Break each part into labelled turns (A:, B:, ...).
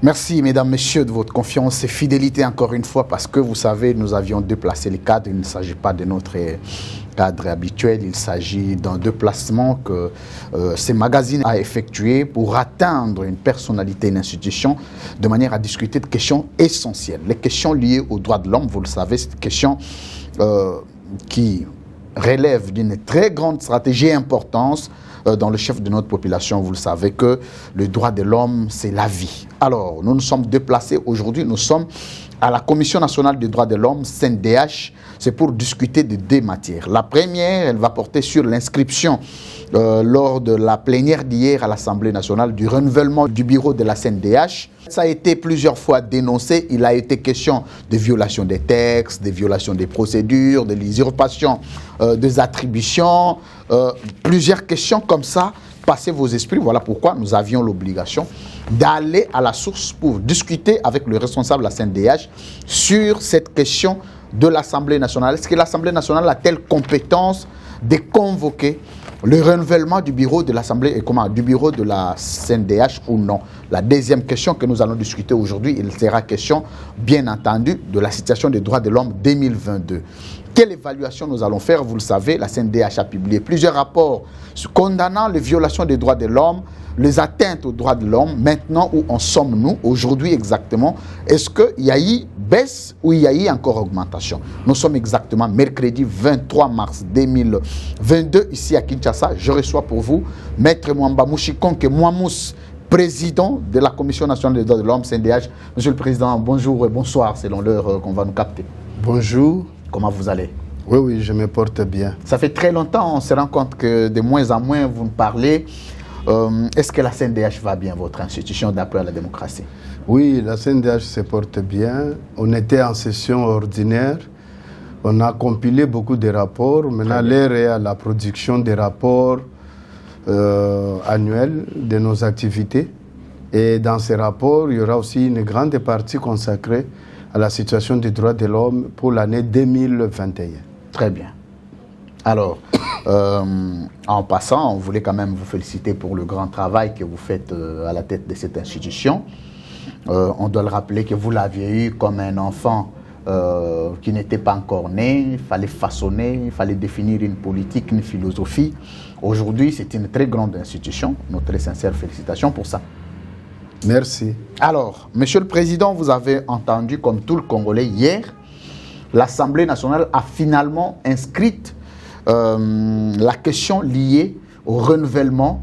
A: Merci, mesdames, messieurs, de votre confiance et fidélité encore une fois, parce que vous savez, nous avions déplacé les cadres. Il ne s'agit pas de notre cadre habituel, il s'agit d'un déplacement que ces magazines a effectué pour atteindre une personnalité, une institution, de manière à discuter de questions essentielles. Les questions liées aux droits de l'homme, vous le savez, c'est une question qui relève d'une très grande stratégie et importance dans le chef de notre population. Vous le savez que le droit de l'homme, c'est la vie. Alors, nous nous sommes déplacés aujourd'hui, nous sommes à la Commission nationale des droits de l'homme, CNDH, c'est pour discuter de deux matières. La première, elle va porter sur l'inscription lors de la plénière d'hier à l'Assemblée nationale du renouvellement du bureau de la CNDH. Ça a été plusieurs fois dénoncé. Il a été question de violation des textes, de violation des procédures, de l'usurpation des attributions, plusieurs questions comme ça. Passez vos esprits. Voilà pourquoi nous avions l'obligation d'aller à la source pour discuter avec le responsable de la CNDH sur cette question de l'Assemblée nationale. Est-ce que l'Assemblée nationale a-t-elle compétence de convoquer le renouvellement du bureau de l'Assemblée et du bureau de la CNDH ou non? La deuxième question que nous allons discuter aujourd'hui, il sera question, bien entendu, de la situation des droits de l'homme 2022. Quelle évaluation nous allons faire? Vous le savez, la CNDH a publié plusieurs rapports condamnant les violations des droits de l'homme, les atteintes aux droits de l'homme. Maintenant, où en sommes-nous aujourd'hui exactement? Est-ce qu'il y a eu baisse ou il y a eu encore augmentation? Nous sommes exactement mercredi 23 mars 2022 ici à Kinshasa. Je reçois pour vous Maître Mwamba Mouchikonke Mwamous, président de la Commission nationale des droits de l'homme, CNDH. Monsieur le Président, bonjour et bonsoir selon l'heure qu'on va nous capter.
B: Bonjour.
A: Comment vous allez?
B: Oui, je me porte bien.
A: Ça fait très longtemps, on se rend compte que de moins en moins vous nous parlez. Est-ce que la CNDH va bien, votre institution d'appel à la démocratie?
B: Oui, la CNDH se porte bien. On était en session ordinaire. On a compilé beaucoup de rapports. Maintenant, l'heure est à la production des rapports annuels de nos activités. Et dans ces rapports, il y aura aussi une grande partie consacrée à la situation des droits de l'homme pour l'année 2021.
A: Très bien. Alors, en passant, on voulait quand même vous féliciter pour le grand travail que vous faites à la tête de cette institution. On doit le rappeler que vous l'aviez eu comme un enfant qui n'était pas encore né. Il fallait façonner, il fallait définir une politique, une philosophie. Aujourd'hui, c'est une très grande institution. Nos très sincères félicitations pour ça.
B: Merci.
A: Alors, Monsieur le Président, vous avez entendu, comme tout le Congolais, hier, l'Assemblée nationale a finalement inscrit la question liée au renouvellement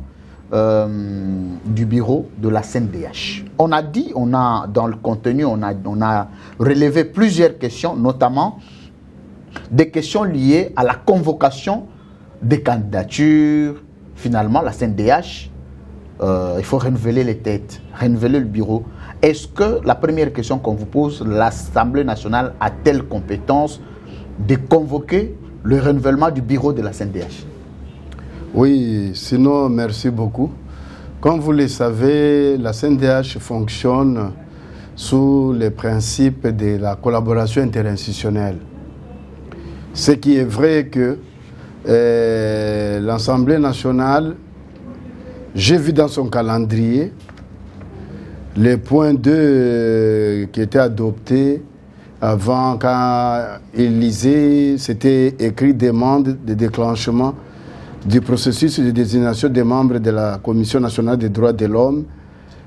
A: du bureau de la CNDH. On a dit, dans le contenu, on a relevé plusieurs questions, notamment des questions liées à la convocation des candidatures. Finalement, la CNDH, il faut renouveler les têtes, renouveler le bureau. Est-ce que, la première question qu'on vous pose, l'Assemblée nationale a-t-elle compétence de convoquer le renouvellement du bureau de la CNDH?
B: Oui, sinon, merci beaucoup. Comme vous le savez, la CNDH fonctionne sous les principes de la collaboration interinstitutionnelle. Ce qui est vrai que l'Assemblée nationale, j'ai vu dans son calendrier les points 2 qui étaient adoptés avant, quand il lisait, c'était écrit demande de déclenchement du processus de désignation des membres de la Commission nationale des droits de l'homme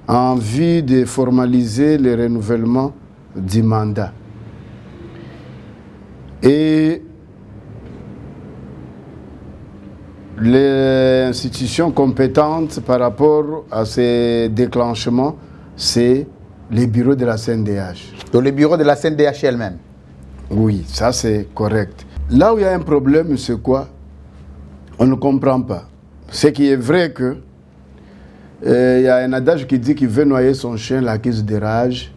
B: en vue de formaliser le renouvellement du mandat. Et l'institution compétente par rapport à ces déclenchements, c'est le bureau de la CNDH.
A: Donc le bureau de la CNDH elle-même?
B: Oui, ça c'est correct. Là où il y a un problème, c'est quoi? On ne comprend pas. Ce qui est vrai que il y a un adage qui dit qu'il veut noyer son chien, l'accuse de rage.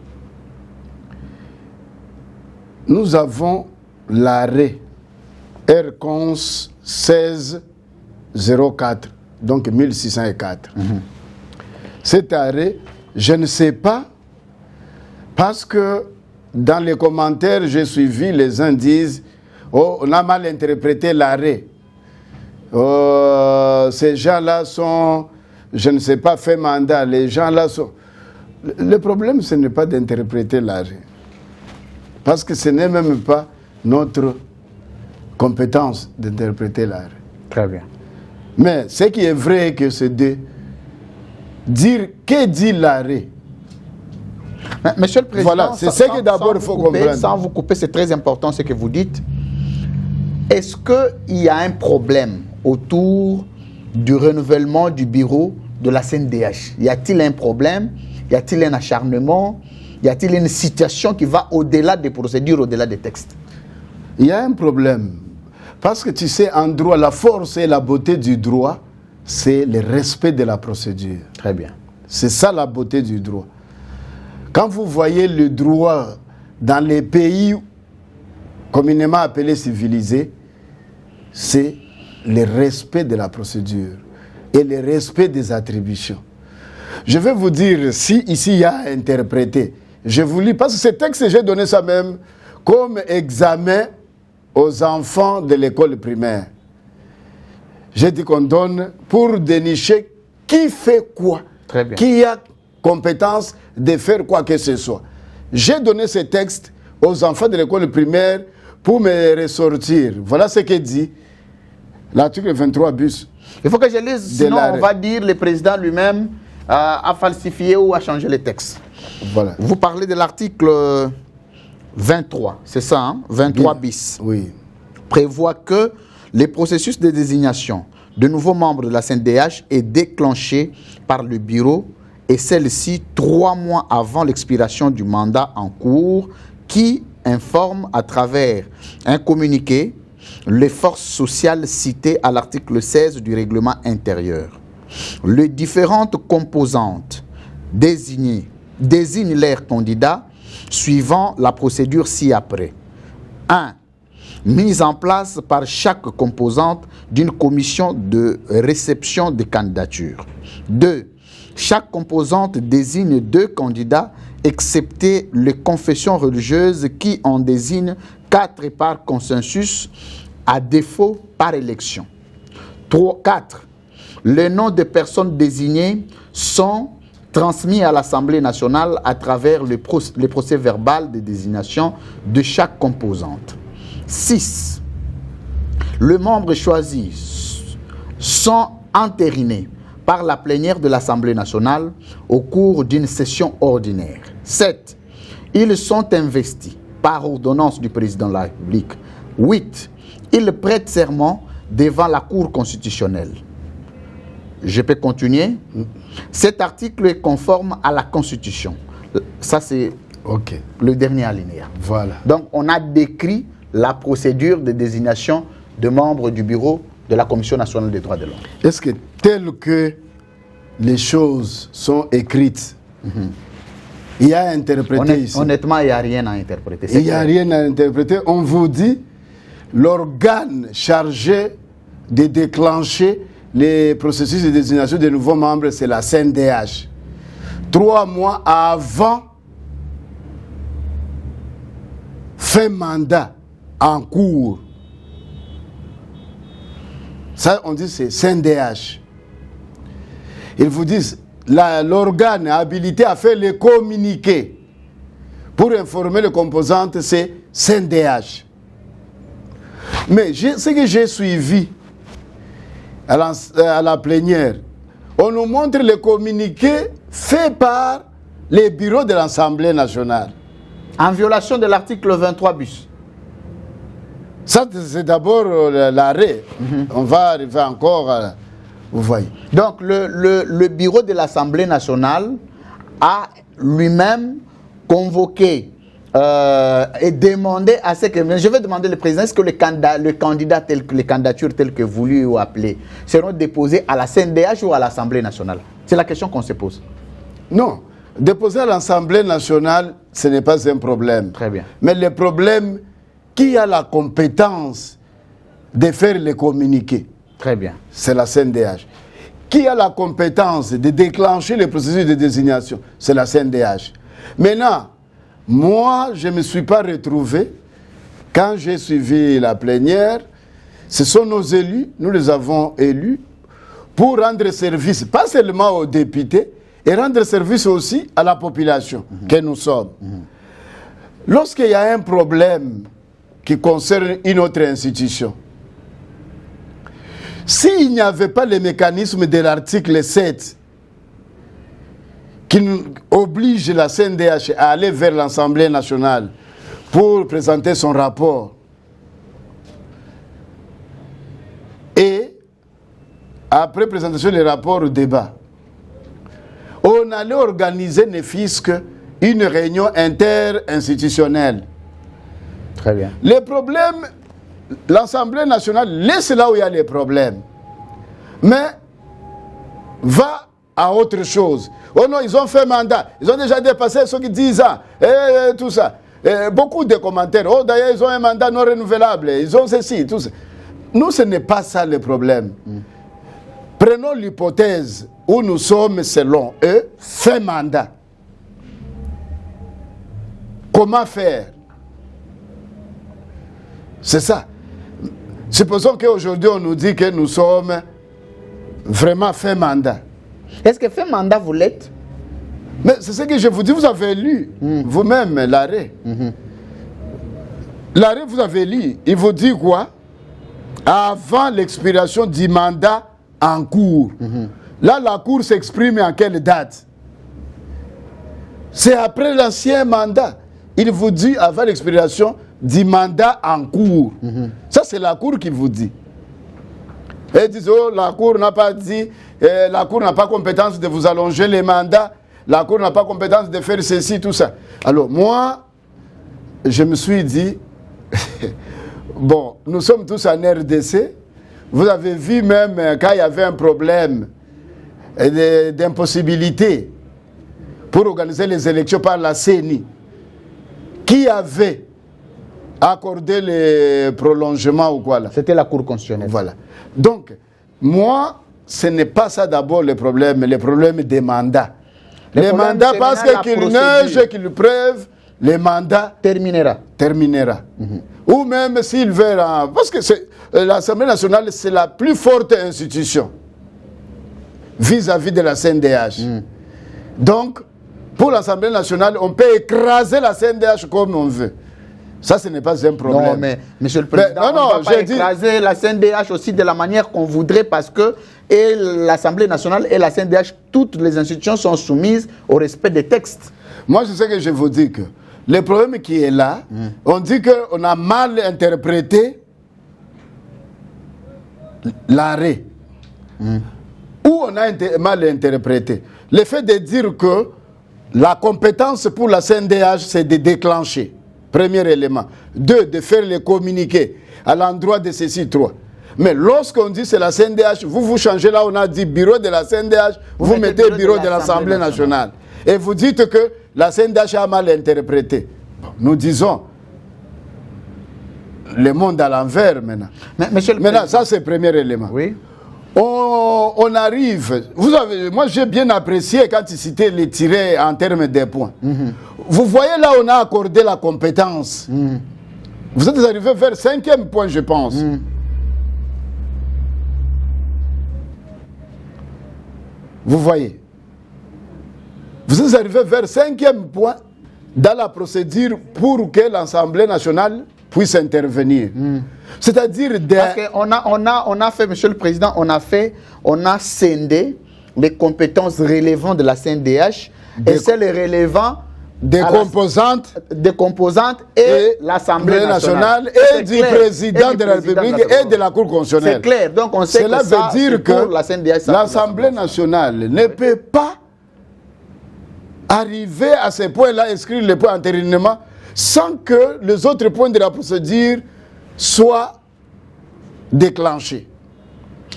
B: Nous avons l'arrêt R11 1604, donc 1604. Cet arrêt, je ne sais pas, parce que dans les commentaires, j'ai suivi, les uns disent, oh, on a mal interprété l'arrêt. Ces gens-là sont, je ne sais pas, fait mandat. Les gens-là sont... Le problème, ce n'est pas d'interpréter l'arrêt. Parce que ce n'est même pas notre compétence d'interpréter l'arrêt.
A: Très bien.
B: Mais ce qui est vrai, c'est de dire que dit l'arrêt.
A: Monsieur le Président,
B: voilà, c'est ce que d'abord il faut comprendre.
A: Sans vous couper, c'est très important ce que vous dites. Est-ce qu'il y a un problème autour du renouvellement du bureau de la CNDH? Y a-t-il un problème? Y a-t-il un acharnement? Y a-t-il une situation qui va au-delà des procédures, au-delà des textes?
B: Il y a un problème. Parce que tu sais, en droit, la force et la beauté du droit, c'est le respect de la procédure.
A: Très bien.
B: C'est ça la beauté du droit. Quand vous voyez le droit dans les pays communément appelés civilisés, c'est le respect de la procédure et le respect des attributions. Je vais vous dire, si ici il y a à interpréter, je vous lis, parce que ce texte, j'ai donné ça même comme examen aux enfants de l'école primaire. J'ai dit qu'on donne pour dénicher qui fait quoi,
A: Très bien.
B: qui a compétence de faire quoi que ce soit. J'ai donné ce texte aux enfants de l'école primaire pour me ressortir. Voilà ce que dit l'article 23 bis.
A: Il faut que je lise, sinon on va dire le président lui-même a falsifié ou a changé les textes.
B: Voilà.
A: Vous parlez de l'article 23, c'est ça, hein? 23 bis.
B: Oui.
A: Prévoit que le processus de désignation de nouveaux membres de la CNDH est déclenché par le bureau et celle-ci 3 mois avant l'expiration du mandat en cours qui informe à travers un communiqué les forces sociales citées à l'article 16 du règlement intérieur. Les différentes composantes désignent leurs candidats suivant la procédure ci-après. 1. Mise en place par chaque composante d'une commission de réception des candidatures. 2. Chaque composante désigne 2 candidats, excepté les confessions religieuses qui en désignent 4 par consensus, à défaut par élection. 4. Les noms des personnes désignées sont transmis à l'Assemblée nationale à travers le procès verbal de désignation de chaque composante. 6. Les membres choisis sont entérinés par la plénière de l'Assemblée nationale au cours d'une session ordinaire. 7. Ils sont investis par ordonnance du président de la République. 8. Ils prêtent serment devant la Cour constitutionnelle. Je peux continuer. Cet article est conforme à la Constitution. Ça, c'est le dernier alinéa.
B: Voilà.
A: Donc, on a décrit la procédure de désignation de membres du bureau de la Commission nationale des droits de l'homme.
B: Est-ce que tel que les choses sont écrites, il y a à interpréter ici?
A: Honnêtement, il n'y a rien à interpréter.
B: Il n'y a rien à interpréter. On vous dit, l'organe chargé de déclencher les processus de désignation des nouveaux membres, c'est la CNDH. 3 mois avant fin mandat en cours. Ça, on dit c'est CNDH. Ils vous disent, l'organe habilité à faire les communiqués pour informer les composantes, c'est CNDH. Mais ce que j'ai suivi à la plénière, on nous montre les communiqués faits par les bureaux de l'Assemblée nationale.
A: En violation de l'article 23 bis.
B: Ça, c'est d'abord l'arrêt. On va arriver encore, vous voyez.
A: Donc, le bureau de l'Assemblée nationale a lui-même convoqué et demandé à ce que... Je vais demander au président, est-ce que les candidatures telles que voulues ou appelées seront déposées à la CNDH ou à l'Assemblée nationale? C'est la question qu'on se pose.
B: Non. Déposer à l'Assemblée nationale, ce n'est pas un problème.
A: Très bien.
B: Mais le problème, qui a la compétence de faire les communiqués?
A: Très bien.
B: C'est la CNDH. Qui a la compétence de déclencher le processus de désignation? C'est la CNDH. Maintenant, moi, je ne me suis pas retrouvé, quand j'ai suivi la plénière, ce sont nos élus, nous les avons élus, pour rendre service, pas seulement aux députés, et rendre service aussi à la population que nous sommes. Lorsqu'il y a un problème qui concerne une autre institution, s'il n'y avait pas le mécanisme de l'article 7 qui nous oblige la CNDH à aller vers l'Assemblée nationale pour présenter son rapport, et après présentation du rapport au débat, on allait organiser, ne fût-ce qu'une réunion inter-institutionnelle.
A: Très bien.
B: Les problèmes, l'Assemblée nationale laisse là où il y a les problèmes, mais va à autre chose. Oh non, ils ont fait mandat, ils ont déjà dépassé ceux qui 10 ans, et tout ça. Et beaucoup de commentaires. Oh, d'ailleurs, ils ont un mandat non renouvelable, ils ont ceci, tout ça. Nous, ce n'est pas ça le problème. Prenons l'hypothèse où nous sommes, selon eux, fait mandat. Comment faire? C'est ça. Supposons qu'aujourd'hui, on nous dit que nous sommes vraiment fait mandat.
A: Est-ce que fait mandat, vous l'êtes?
B: Mais c'est ce que je vous dis, vous avez lu vous-même l'arrêt. L'arrêt, vous avez lu, il vous dit quoi? Avant l'expiration du mandat en cours. Là, la Cour s'exprime en quelle date? C'est après l'ancien mandat. Il vous dit avant l'expiration du mandat en cours. Ça, c'est la Cour qui vous dit. Et ils disent, oh, la Cour n'a pas dit, la Cour n'a pas compétence de vous allonger les mandats, la Cour n'a pas compétence de faire ceci, tout ça. Alors, moi, je me suis dit, bon, nous sommes tous en RDC. Vous avez vu même quand il y avait un problème d'impossibilité pour organiser les élections par la CENI, qui avait accordé les prolongements ou quoi là?
A: C'était la Cour constitutionnelle.
B: Voilà. Donc, moi, ce n'est pas ça d'abord le problème des mandats. Les mandats, parce qu'il neige, qu'il pleuve, les mandats terminera. Ou même s'il veut, parce que l'Assemblée nationale, c'est la plus forte institution vis-à-vis de la CNDH. Donc, pour l'Assemblée nationale, on peut écraser la CNDH comme on veut. Ça, ce n'est pas un problème.
A: Non, mais Monsieur le Président, on ne va pas écraser la CNDH aussi de la manière qu'on voudrait, parce que l'Assemblée nationale et la CNDH, toutes les institutions sont soumises au respect des textes.
B: Moi, je sais que je vous dis que le problème qui est là, on dit qu'on a mal interprété l'arrêt. Ou on a mal interprété. Le fait de dire que la compétence pour la CNDH, c'est de déclencher. Premier élément. 2, de faire les communiqués à l'endroit de ceci. 3. Mais lorsqu'on dit c'est la CNDH, vous changez là, on a dit bureau de la CNDH, vous mettez bureau de l'Assemblée nationale. Et vous dites que la CNDH a mal interprété. Bon, nous disons le monde à l'envers maintenant. Maintenant, ça c'est le premier élément.
A: Oui.
B: On arrive, moi j'ai bien apprécié quand il citait les tirés en termes des points. Vous voyez là, on a accordé la compétence. Vous êtes arrivé vers 5e point, je pense. Vous voyez. Vous êtes arrivé vers 5e point dans la procédure pour que l'Assemblée nationale puisse intervenir. C'est-à-dire...
A: Parce qu'on a fait, Monsieur le Président, on a scindé les compétences relevant de la CNDH, et c'est le relevant
B: des composantes
A: et l'Assemblée nationale
B: et du président de la République et de la Cour constitutionnelle.
A: C'est clair, donc on sait
B: cela
A: que ça,
B: veut dire que l'Assemblée nationale ne peut pas arriver à ce point-là, inscrire les points antérieurement, sans que les autres points de la procédure soient déclenchés.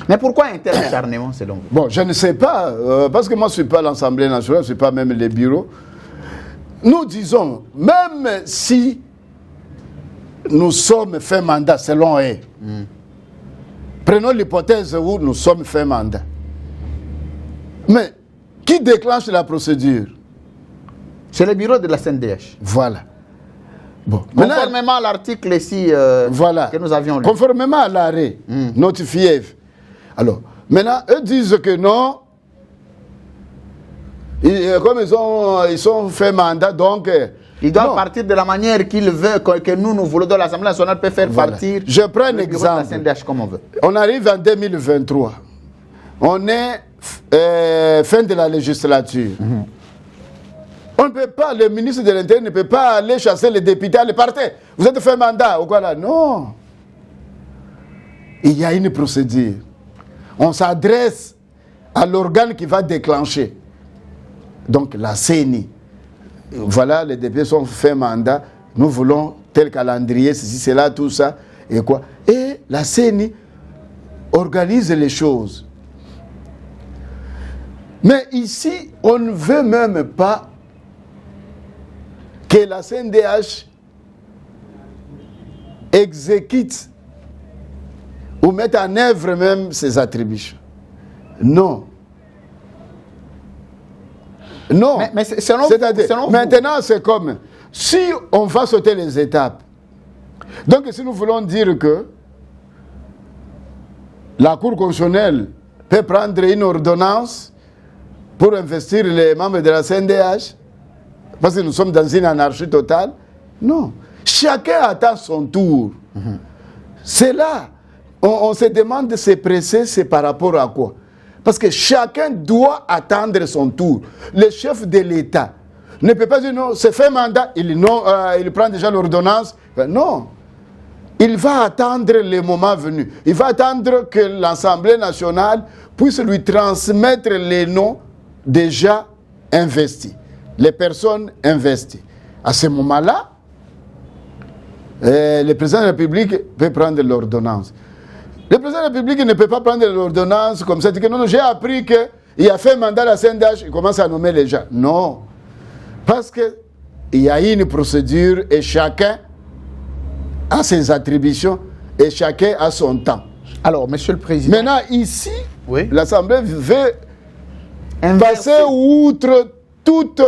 A: Mais pourquoi interacharnement selon vous?
B: Bon, je ne sais pas, parce que moi je ne suis pas l'Assemblée nationale, je ne suis pas même les bureaux. Nous disons, même si nous sommes fait mandat selon eux, prenons l'hypothèse où nous sommes fait mandat. Mais qui déclenche la procédure?
A: C'est le bureau de la CNDH.
B: Voilà. Bon.
A: Conformément à l'article ici
B: voilà.
A: que nous avions lu.
B: Conformément à l'arrêt notifié. Alors, maintenant, eux disent que non, Comme ils sont fait mandat, donc...
A: Il doit partir de la manière qu'il veut, que nous voulons, dans l'Assemblée nationale peut faire partir.
B: Je prends un
A: le bureau de la
B: exemple.
A: CNDH comme on veut.
B: On arrive en 2023. On est fin de la législature. On ne peut pas, le ministre de l'Intérieur ne peut pas aller chasser les députés, aller partir. Vous êtes fait mandat ou quoi là? Non. Il y a une procédure. On s'adresse à l'organe qui va déclencher. Donc la CENI. Voilà, les députés sont fait mandat. Nous voulons tel calendrier, ceci, cela, tout ça. Et quoi? Et la CENI organise les choses. Mais ici, on ne veut même pas que la CNDH exécute ou mette en œuvre même ses attributions. Non. Non.
A: Mais selon
B: C'est-à-dire, maintenant, c'est comme si on va sauter les étapes. Donc, si nous voulons dire que la Cour constitutionnelle peut prendre une ordonnance pour investir les membres de la CNDH, parce que nous sommes dans une anarchie totale, non. Chacun attend son tour. C'est là. On se demande de se presser, c'est par rapport à quoi? Parce que chacun doit attendre son tour. Le chef de l'État ne peut pas dire non, c'est fait mandat, il prend déjà l'ordonnance. Non. Il va attendre le moment venu. Il va attendre que l'Assemblée nationale puisse lui transmettre les noms déjà investis, les personnes investies. À ce moment-là, le président de la République peut prendre l'ordonnance. Le président de la République ne peut pas prendre l'ordonnance comme ça. Que non, j'ai appris qu'il a fait mandat à la CNDH, il commence à nommer les gens. Non. Parce qu'il y a une procédure et chacun a ses attributions et chacun a son temps.
A: Alors, Monsieur le Président...
B: Maintenant, ici,
A: oui,
B: l'Assemblée veut passer outre toutes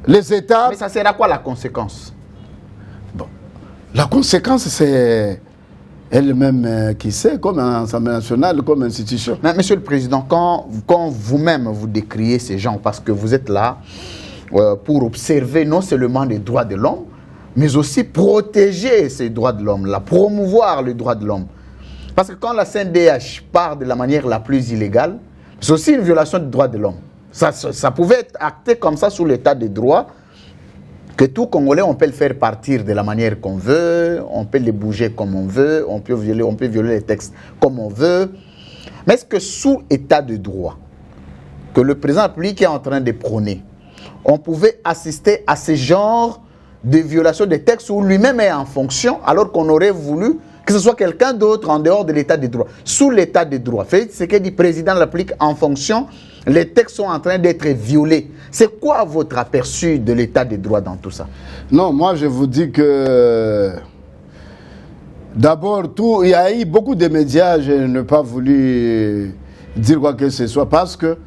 B: les étapes.
A: Mais ça sera quoi la conséquence?
B: Bon. La conséquence, c'est elle-même qui sait, comme Assemblée nationale, comme institution.
A: Mais, Monsieur le Président, quand vous-même vous décriez ces gens, parce que vous êtes là pour observer non seulement les droits de l'homme, mais aussi protéger ces droits de l'homme, promouvoir les droits de l'homme. Parce que quand la CNDH part de la manière la plus illégale, c'est aussi une violation des droits de l'homme. Ça pouvait être acté comme ça sous l'état de droit, que tout Congolais, on peut le faire partir de la manière qu'on veut, on peut les bouger comme on veut, on peut violer les textes comme on veut. Mais est-ce que sous état de droit, que le président de la République est en train de prôner, on pouvait assister à ce genre de violation des textes où lui-même est en fonction, alors qu'on aurait voulu que ce soit quelqu'un d'autre en dehors de l'état de droit, sous l'état de droit? Ce que dit le président de la République en fonction, les textes sont en train d'être violés. C'est quoi votre aperçu de l'état de droit dans tout ça?
B: Non, moi je vous dis que d'abord, il y a eu beaucoup de médias, je n'ai pas voulu dire quoi que ce soit parce que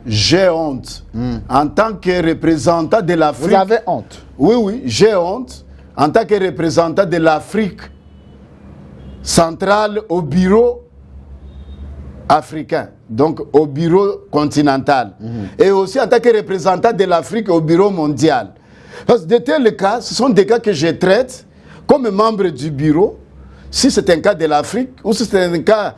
B: j'ai honte. En tant que représentant de l'Afrique.
A: Vous avez honte?
B: Oui, j'ai honte. En tant que représentant de l'Afrique centrale au bureau africain, donc au bureau continental. Et aussi en tant que représentant de l'Afrique au bureau mondial. Parce que de tels cas, ce sont des cas que je traite comme membre du bureau. Si c'est un cas de l'Afrique ou si c'est un cas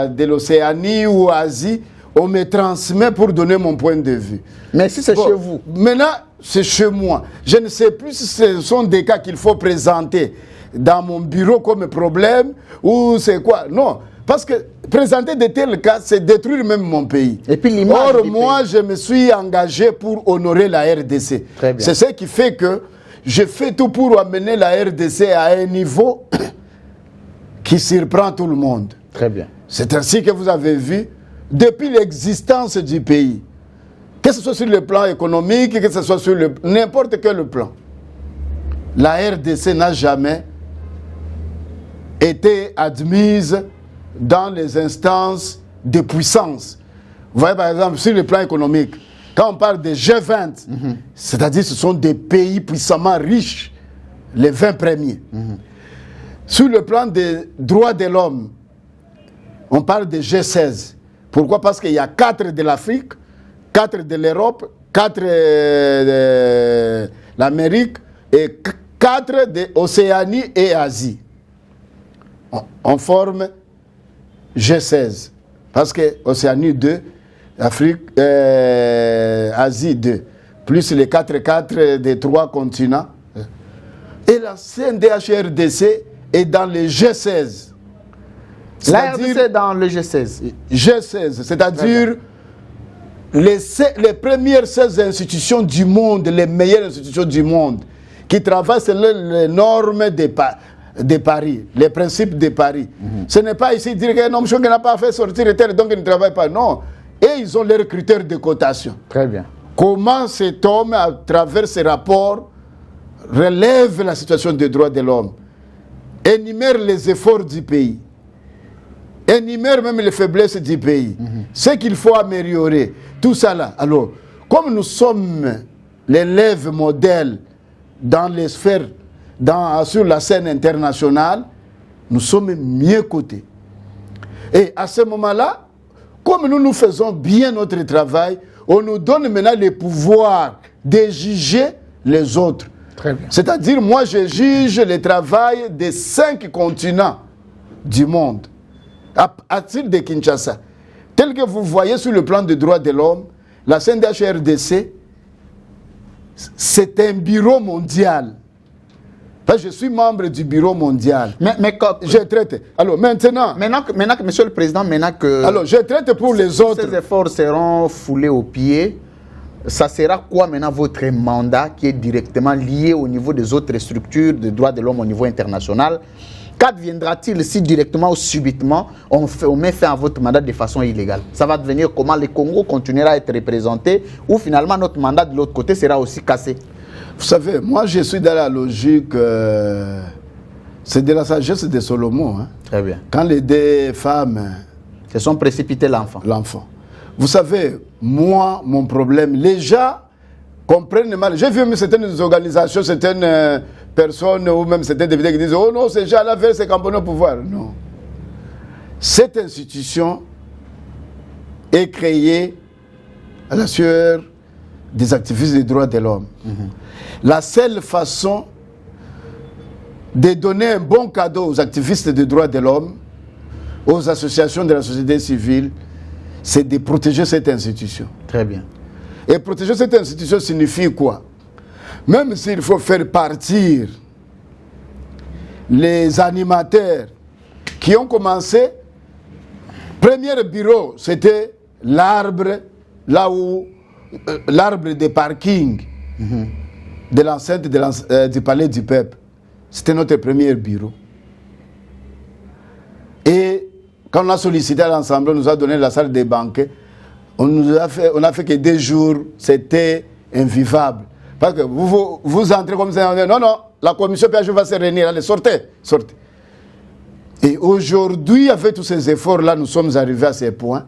B: de l'Océanie ou Asie, on me transmet pour donner mon point de vue.
A: Mais si c'est chez vous?
B: Maintenant, c'est chez moi. Je ne sais plus si ce sont des cas qu'il faut présenter dans mon bureau comme problème ou c'est quoi. Non, parce que présenter de tels cas, c'est détruire même mon pays.
A: Et puis l'image.
B: Or, moi, je me suis engagé pour honorer la RDC. C'est ce qui fait que je fais tout pour amener la RDC à un niveau qui surprend tout le monde.
A: Très bien.
B: C'est ainsi que vous avez vu, depuis l'existence du pays, que ce soit sur le plan économique, que ce soit sur n'importe quel plan, la RDC n'a jamais été admise dans les instances de puissance. Vous voyez par exemple sur le plan économique, quand on parle des G20, c'est-à-dire ce sont des pays puissamment riches, les 20 premiers. Sur le plan des droits de l'homme, on parle des G16. Pourquoi? Parce qu'il y a 4 de l'Afrique 4 de l'Europe, 4 de l'Amérique et 4 de l'Océanie et Asie. On forme G16. Parce que Océanie 2, Afrique, Asie 2, plus les 4 des 3 continents. Et la CNDH-RDC est dans le G16.
A: La RDC est dans le G16.
B: G16, c'est-à-dire les premières 16 institutions du monde, les meilleures institutions du monde, qui travaillent selon les normes de Paris, les principes de Paris. Ce n'est pas ici dire qu'un homme qui n'a pas fait sortir le terre, donc il ne travaille pas. Non. Et ils ont leurs critères de cotation.
A: Très bien.
B: Comment cet homme, à travers ses rapports, relève la situation des droits de l'homme, énumère les efforts du pays, énumère même les faiblesses du pays, ce qu'il faut améliorer, tout ça là. Alors, comme nous sommes l'élève modèle dans les sphères, sur la scène internationale, nous sommes mieux cotés. Et à ce moment-là, comme nous faisons bien notre travail, on nous donne maintenant le pouvoir de juger les autres.
A: Très bien.
B: C'est-à-dire, moi, je juge le travail des 5 continents du monde, à partir de Kinshasa. Tel que vous voyez sur le plan des droits de l'homme, la CNDH-RDC, c'est un bureau mondial. Parce que je suis membre du bureau mondial.
A: Mais quand,
B: je traite. Alors maintenant
A: que, Monsieur le Président, maintenant que...
B: Alors, je traite pour les autres.
A: Ces efforts seront foulés aux pieds. Ça sera quoi maintenant votre mandat qui est directement lié au niveau des autres structures de droits de l'homme au niveau international? Qu'adviendra-t-il si directement ou subitement on met fin à votre mandat de façon illégale? Ça va devenir comment? Le Congo continuera à être représenté ou finalement notre mandat de l'autre côté sera aussi cassé?
B: Vous savez, moi je suis dans la logique, c'est de la sagesse de Salomon. Hein.
A: Très bien.
B: Quand les 2 femmes
A: se sont précipitées l'enfant.
B: Vous savez, moi, mon problème, les gens comprennent mal. J'ai vu même certaines organisations, certaines personnes ou même certains députés qui disent « Oh non, ces gens-là veulent se camponner au pouvoir. » Non. Cette institution est créée à la sueur des activistes des droits de l'homme. La seule façon de donner un bon cadeau aux activistes des droits de l'homme, aux associations de la société civile, c'est de protéger cette institution.
A: Très bien.
B: Et protéger cette institution signifie quoi? Même s'il faut faire partir les animateurs qui ont commencé, premier bureau, c'était l'arbre, là où l'arbre de parking de l'enceinte du palais du peuple. C'était notre premier bureau. Et quand on a sollicité à l'Assemblée, on nous a donné la salle des banquets. On a fait que 2 jours, c'était invivable. Parce que vous entrez comme ça, on dit, non, la commission PH va se réunir, allez, sortez. Et aujourd'hui, avec tous ces efforts-là, nous sommes arrivés à ces points.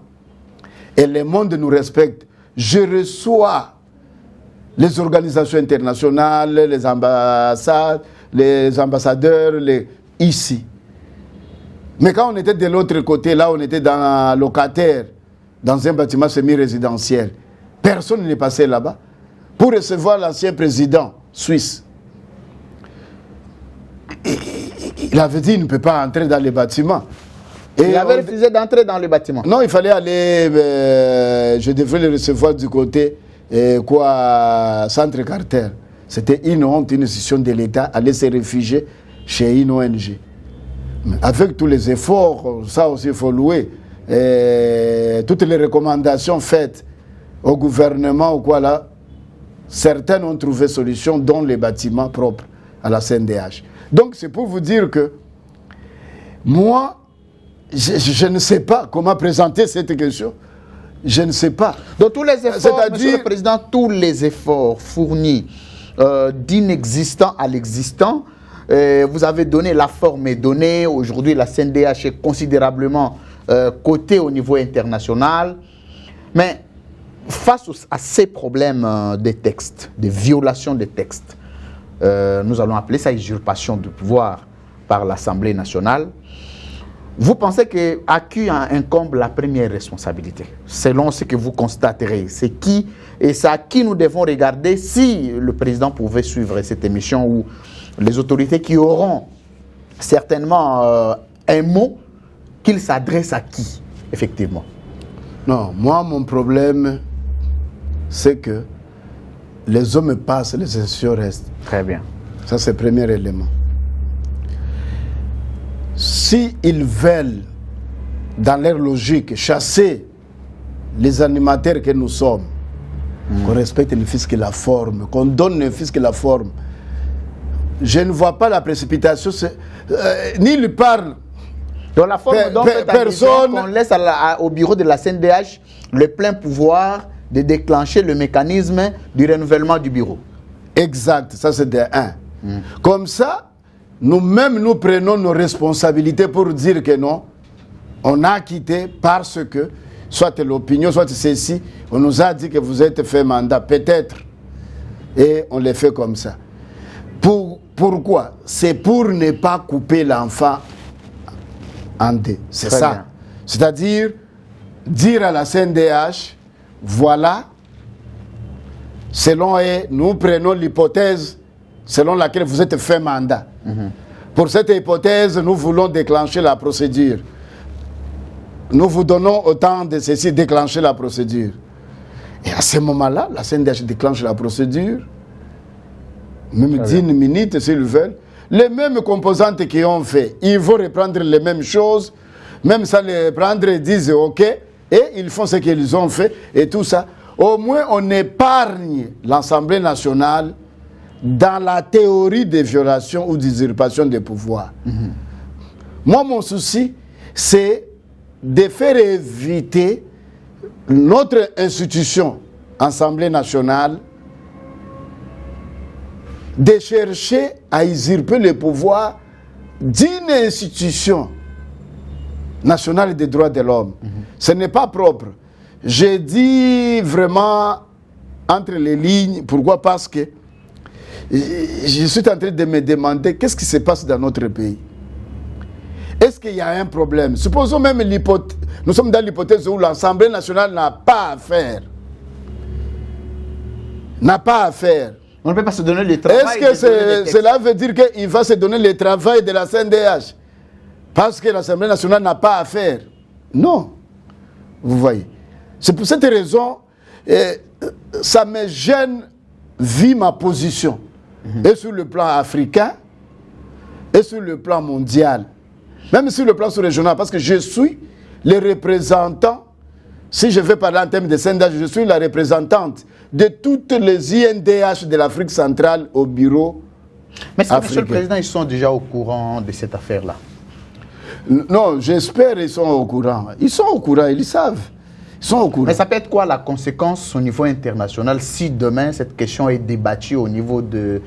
B: Et le monde nous respecte. Je reçois les organisations internationales, les ambassades, les ambassadeurs, ici. Mais quand on était de l'autre côté, là, on était dans un locataire, dans un bâtiment semi-résidentiel. Personne n'est passé là-bas pour recevoir l'ancien président suisse. Il avait dit qu'il ne peut pas entrer dans les bâtiments.
A: Et il avait refusé d'entrer dans le bâtiment.
B: Non, il fallait aller, je devrais le recevoir du côté, Centre Carter. C'était une honte, une institution de l'État, aller se réfugier chez une ONG. Avec tous les efforts, ça aussi il faut louer, toutes les recommandations faites au gouvernement ou quoi là, certains ont trouvé solution, dont les bâtiments propres à la CNDH. Donc c'est pour vous dire que moi, je ne sais pas comment présenter cette question. Je ne sais pas.
A: Donc tous les efforts, Monsieur le Président, tous les efforts fournis d'inexistant à l'existant, vous avez donné, la forme est donnée. Aujourd'hui, la CNDH est considérablement cotée au niveau international. Mais face à ces problèmes des textes, des violations des textes, nous allons appeler ça usurpation de pouvoir par l'Assemblée nationale. Vous pensez qu'à qui incombe la première responsabilité? Selon ce que vous constaterez, c'est qui, et c'est à qui nous devons regarder si le président pouvait suivre cette émission, ou les autorités qui auront certainement un mot, qu'il s'adresse à qui, effectivement?
B: Non, moi, mon problème, c'est que les hommes passent, les institutions restent.
A: Très bien.
B: Ça, c'est le premier élément. S'ils veulent, dans leur logique, chasser les animateurs que nous sommes, qu'on respecte le fisc et la forme, qu'on donne le fisc et la forme, je ne vois pas la précipitation, ni il parle.
A: Dans la forme dont personne, on laisse au bureau de la CNDH le plein pouvoir de déclencher le mécanisme du renouvellement du bureau.
B: Exact, ça c'est de un. Comme ça, nous-mêmes, nous prenons nos responsabilités pour dire que non, on a quitté parce que, soit l'opinion, soit ceci, on nous a dit que vous êtes fait mandat, peut-être, et on les fait comme ça. Pourquoi? C'est pour ne pas couper l'enfant en deux. C'est ça. Bien. C'est-à-dire, dire à la CNDH, voilà, selon et nous prenons l'hypothèse selon laquelle vous êtes fait mandat. Pour cette hypothèse, nous voulons déclencher la procédure. Nous vous donnons autant de ceci, déclencher la procédure. Et à ce moment-là, la CNDH déclenche la procédure, même 10 minutes s'ils veulent. Les mêmes composantes qui ont fait, ils vont reprendre les mêmes choses, même sans les reprendre, ils disent OK, et ils font ce qu'ils ont fait, et tout ça. Au moins, on épargne l'Assemblée nationale dans la théorie des violations ou d'usurpation des pouvoirs. Moi, mon souci, c'est de faire éviter notre institution, Assemblée nationale, de chercher à usurper le pouvoir d'une institution nationale des droits de l'homme. Ce n'est pas propre. J'ai dit vraiment entre les lignes, pourquoi? Parce que je suis en train de me demander qu'est-ce qui se passe dans notre pays. Est-ce qu'il y a un problème? Supposons même nous sommes dans l'hypothèse où l'Assemblée nationale n'a pas à faire. N'a pas à faire.
A: On ne peut pas se donner le travail.
B: Est-ce que cela veut dire qu'il va se donner le travail de la CNDH parce que l'Assemblée nationale n'a pas à faire? Non. Vous voyez. C'est pour cette raison, ça me gêne vu ma position. Et sur le plan africain, et sur le plan mondial. Même sur le plan sous-régional, parce que je suis le représentant, si je vais parler en termes de CNDH, je suis la représentante de toutes les INDH de l'Afrique centrale au bureau.
A: Mais est-ce que, Monsieur le Président, ils sont déjà au courant de cette affaire-là?
B: Non, j'espère qu'ils sont au courant. Ils sont au courant, ils savent. Ils sont au courant.
A: Mais ça peut être quoi la conséquence au niveau international si demain cette question est débattue au niveau de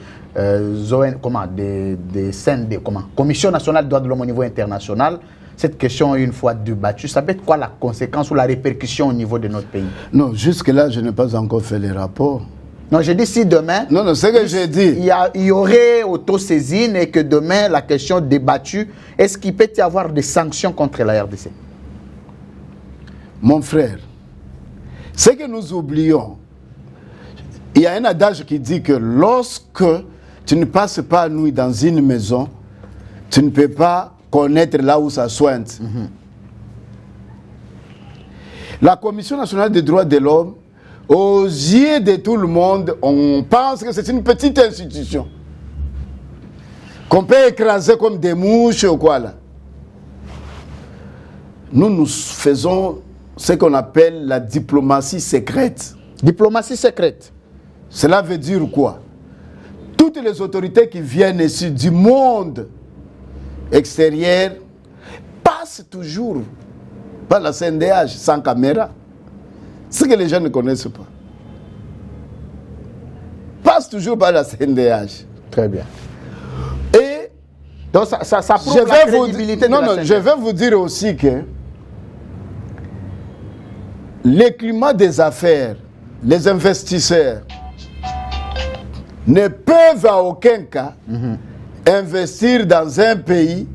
A: Commission nationale des droits de l'homme au niveau international? Cette question, une fois débattue, ça peut être quoi la conséquence ou la répercussion au niveau de notre pays?
B: Non, jusque-là, je n'ai pas encore fait les rapports.
A: Non, j'ai dit si demain...
B: Non, c'est ce que j'ai dit.
A: Il y aurait autosaisine et que demain, la question débattue, est-ce qu'il peut y avoir des sanctions contre la RDC?
B: Mon frère, ce que nous oublions, il y a un adage qui dit que lorsque tu ne passes pas nuit dans une maison, tu ne peux pas connaître là où ça sointe. La Commission nationale des droits de l'homme, aux yeux de tout le monde, on pense que c'est une petite institution qu'on peut écraser comme des mouches ou quoi là. Nous faisons ce qu'on appelle la diplomatie secrète.
A: Diplomatie secrète.
B: Cela veut dire quoi? Toutes les autorités qui viennent ici du monde extérieur passent toujours par la CNDH sans caméra. Ce que les gens ne connaissent pas. Passent toujours par la CNDH.
A: Très bien.
B: Et
A: donc ça prouve la crédibilité de la CNDH.
B: Je vais vous dire aussi que le climat des affaires, les investisseurs ne peuvent à aucun cas investir dans un pays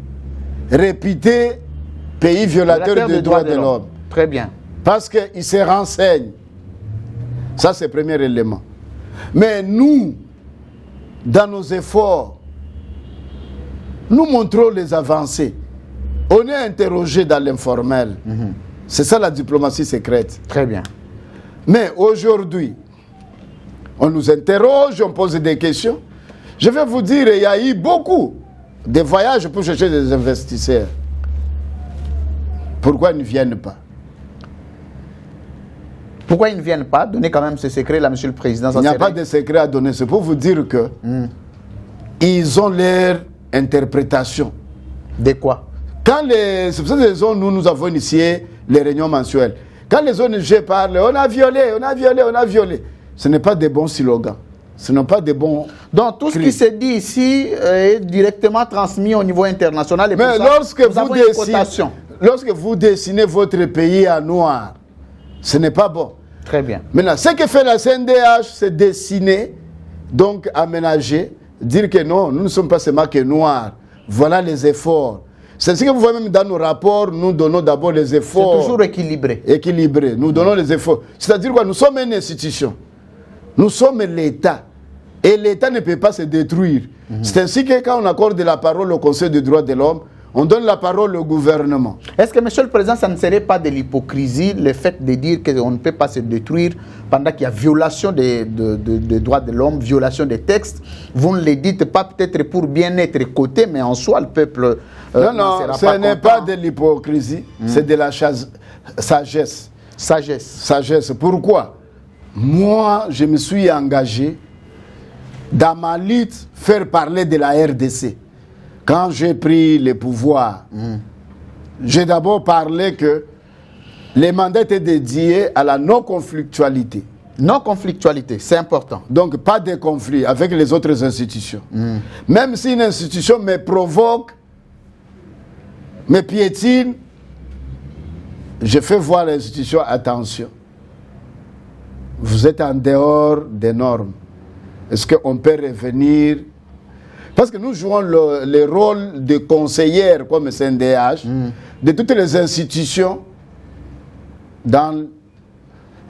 B: réputé pays violateur des droits de l'homme.
A: Très bien.
B: Parce qu'ils se renseignent. Ça, c'est le premier élément. Mais nous, dans nos efforts, nous montrons les avancées. On est interrogé dans l'informel. C'est ça la diplomatie secrète.
A: Très bien.
B: Mais aujourd'hui, on nous interroge, on pose des questions. Je vais vous dire, il y a eu beaucoup de voyages pour chercher des investisseurs. Pourquoi ils ne viennent pas?
A: Pourquoi ils ne viennent pas? Donnez quand même ce secret-là, Monsieur le Président.
B: Il n'y a pas de secret à donner. C'est pour vous dire que ils ont leur interprétation.
A: De quoi?
B: C'est pour cette raison nous avons initié les réunions mensuelles. Quand les ONG parlent, on a violé, on a violé, on a violé. Ce n'est pas des bons slogans. Ce n'est pas des bons...
A: Donc tout ce qui se dit ici est directement transmis au niveau international. Et
B: mais lorsque vous dessinez votre pays en noir, ce n'est pas bon.
A: Très bien.
B: Maintenant, ce que fait la CNDH, c'est dessiner, donc aménager, dire que non, nous ne sommes pas seulement que noirs. Voilà les efforts. C'est ce que vous voyez même dans nos rapports, nous donnons d'abord les efforts.
A: C'est toujours équilibré.
B: Équilibré. Nous donnons les efforts. C'est-à-dire quoi? Nous sommes une institution. Nous sommes l'État. Et l'État ne peut pas se détruire. C'est ainsi que quand on accorde la parole au Conseil des droits de l'homme, on donne la parole au gouvernement.
A: Est-ce que, Monsieur le Président, ça ne serait pas de l'hypocrisie, le fait de dire qu'on ne peut pas se détruire pendant qu'il y a violation des droits de l'homme, violation des textes? Vous ne le dites pas peut-être pour bien être coté, mais en soi, le peuple
B: non, ce n'est pas de l'hypocrisie, c'est de la sagesse. Sagesse. Pourquoi? Moi, je me suis engagé dans ma lutte faire parler de la RDC. Quand j'ai pris le pouvoir, j'ai d'abord parlé que les mandats étaient dédiés à la non-conflictualité.
A: Non-conflictualité, c'est important.
B: Donc, pas de conflit avec les autres institutions. Même si une institution me provoque, me piétine, je fais voir l'institution, attention. Vous êtes en dehors des normes. Est-ce qu'on peut revenir? Parce que nous jouons le rôle de conseillère comme CNDH de toutes les institutions dans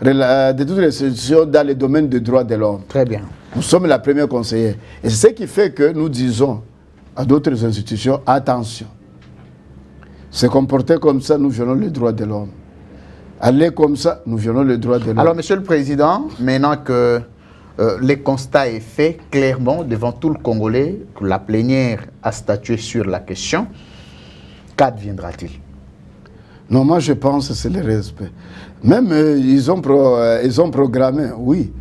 B: le domaine des droits de l'homme.
A: Très bien.
B: Nous sommes la première conseillère. Et c'est ce qui fait que nous disons à d'autres institutions, attention. Se comporter comme ça, nous violons les droits de l'homme. Aller comme ça, nous violons les droits de l'homme.
A: Alors, Monsieur le Président, maintenant que le constat est fait clairement devant tout le Congolais, que la plénière a statué sur la question, qu'adviendra-t-il?
B: Non, moi je pense que c'est le respect. Même ils ont programmé, oui,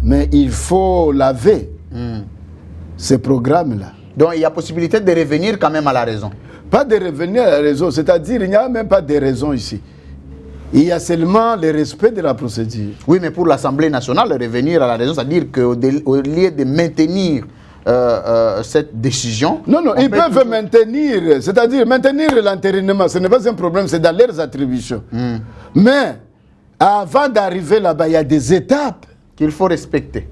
B: mais il faut laver ces programmes-là.
A: Donc il y a possibilité de revenir quand même à la raison?
B: Pas de revenir à la raison, c'est-à-dire il n'y a même pas de raison ici. Il y a seulement le respect de la procédure.
A: Oui, mais pour l'Assemblée nationale, revenir à la raison, c'est-à-dire qu'au lieu de maintenir cette décision...
B: Non, ils peuvent maintenir, c'est-à-dire maintenir l'entérinement, ce n'est pas un problème, c'est dans leurs attributions. Mais avant d'arriver là-bas, il y a des étapes
A: qu'il faut respecter.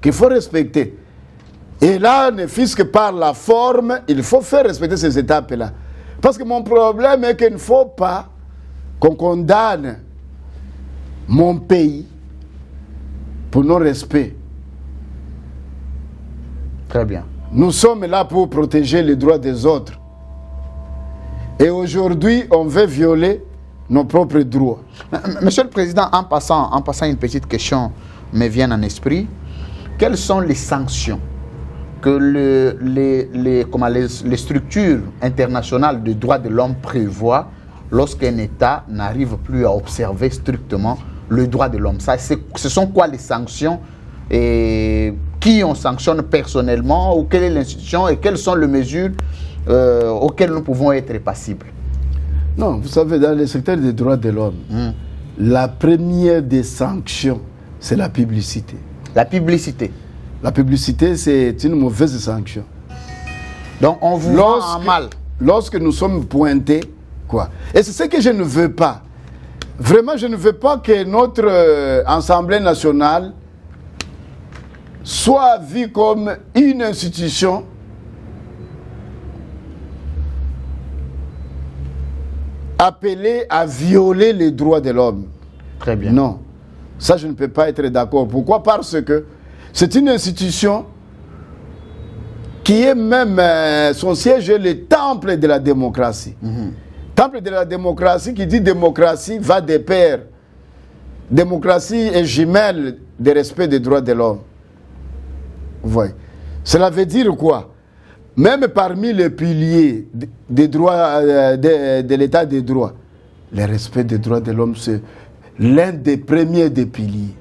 B: Et là, ne fût-ce que par la forme, il faut faire respecter ces étapes-là. Parce que mon problème est qu'il ne faut pas qu'on condamne mon pays pour non-respect.
A: Très bien.
B: Nous sommes là pour protéger les droits des autres. Et aujourd'hui, on veut violer nos propres droits.
A: Monsieur le Président, en passant, une petite question me vient en esprit. Quelles sont les sanctions que les structures internationales de droits de l'homme prévoient lorsqu'un État n'arrive plus à observer strictement le droit de l'homme? Ce sont quoi les sanctions et qui on sanctionne personnellement ou quelle est l'institution et quelles sont les mesures auxquelles nous pouvons être passibles?
B: Non, vous savez, dans le secteur des droits de l'homme, la première des sanctions, c'est la publicité.
A: La publicité?
B: La publicité, c'est une mauvaise sanction.
A: Donc on vous vend en mal?
B: Lorsque nous sommes pointés, quoi. Et c'est ce que je ne veux pas. Vraiment, je ne veux pas que notre Assemblée nationale soit vue comme une institution appelé à violer les droits de l'homme.
A: Très bien.
B: Non. Ça, je ne peux pas être d'accord. Pourquoi? Parce que c'est une institution qui est même, son siège est le temple de la démocratie. Temple de la démocratie qui dit démocratie va de pair. Démocratie est jumelle de respect des droits de l'homme. Vous voyez. Cela veut dire quoi? Même parmi les piliers des droits, de l'état des droits, le respect des droits de l'homme, c'est l'un des premiers des piliers.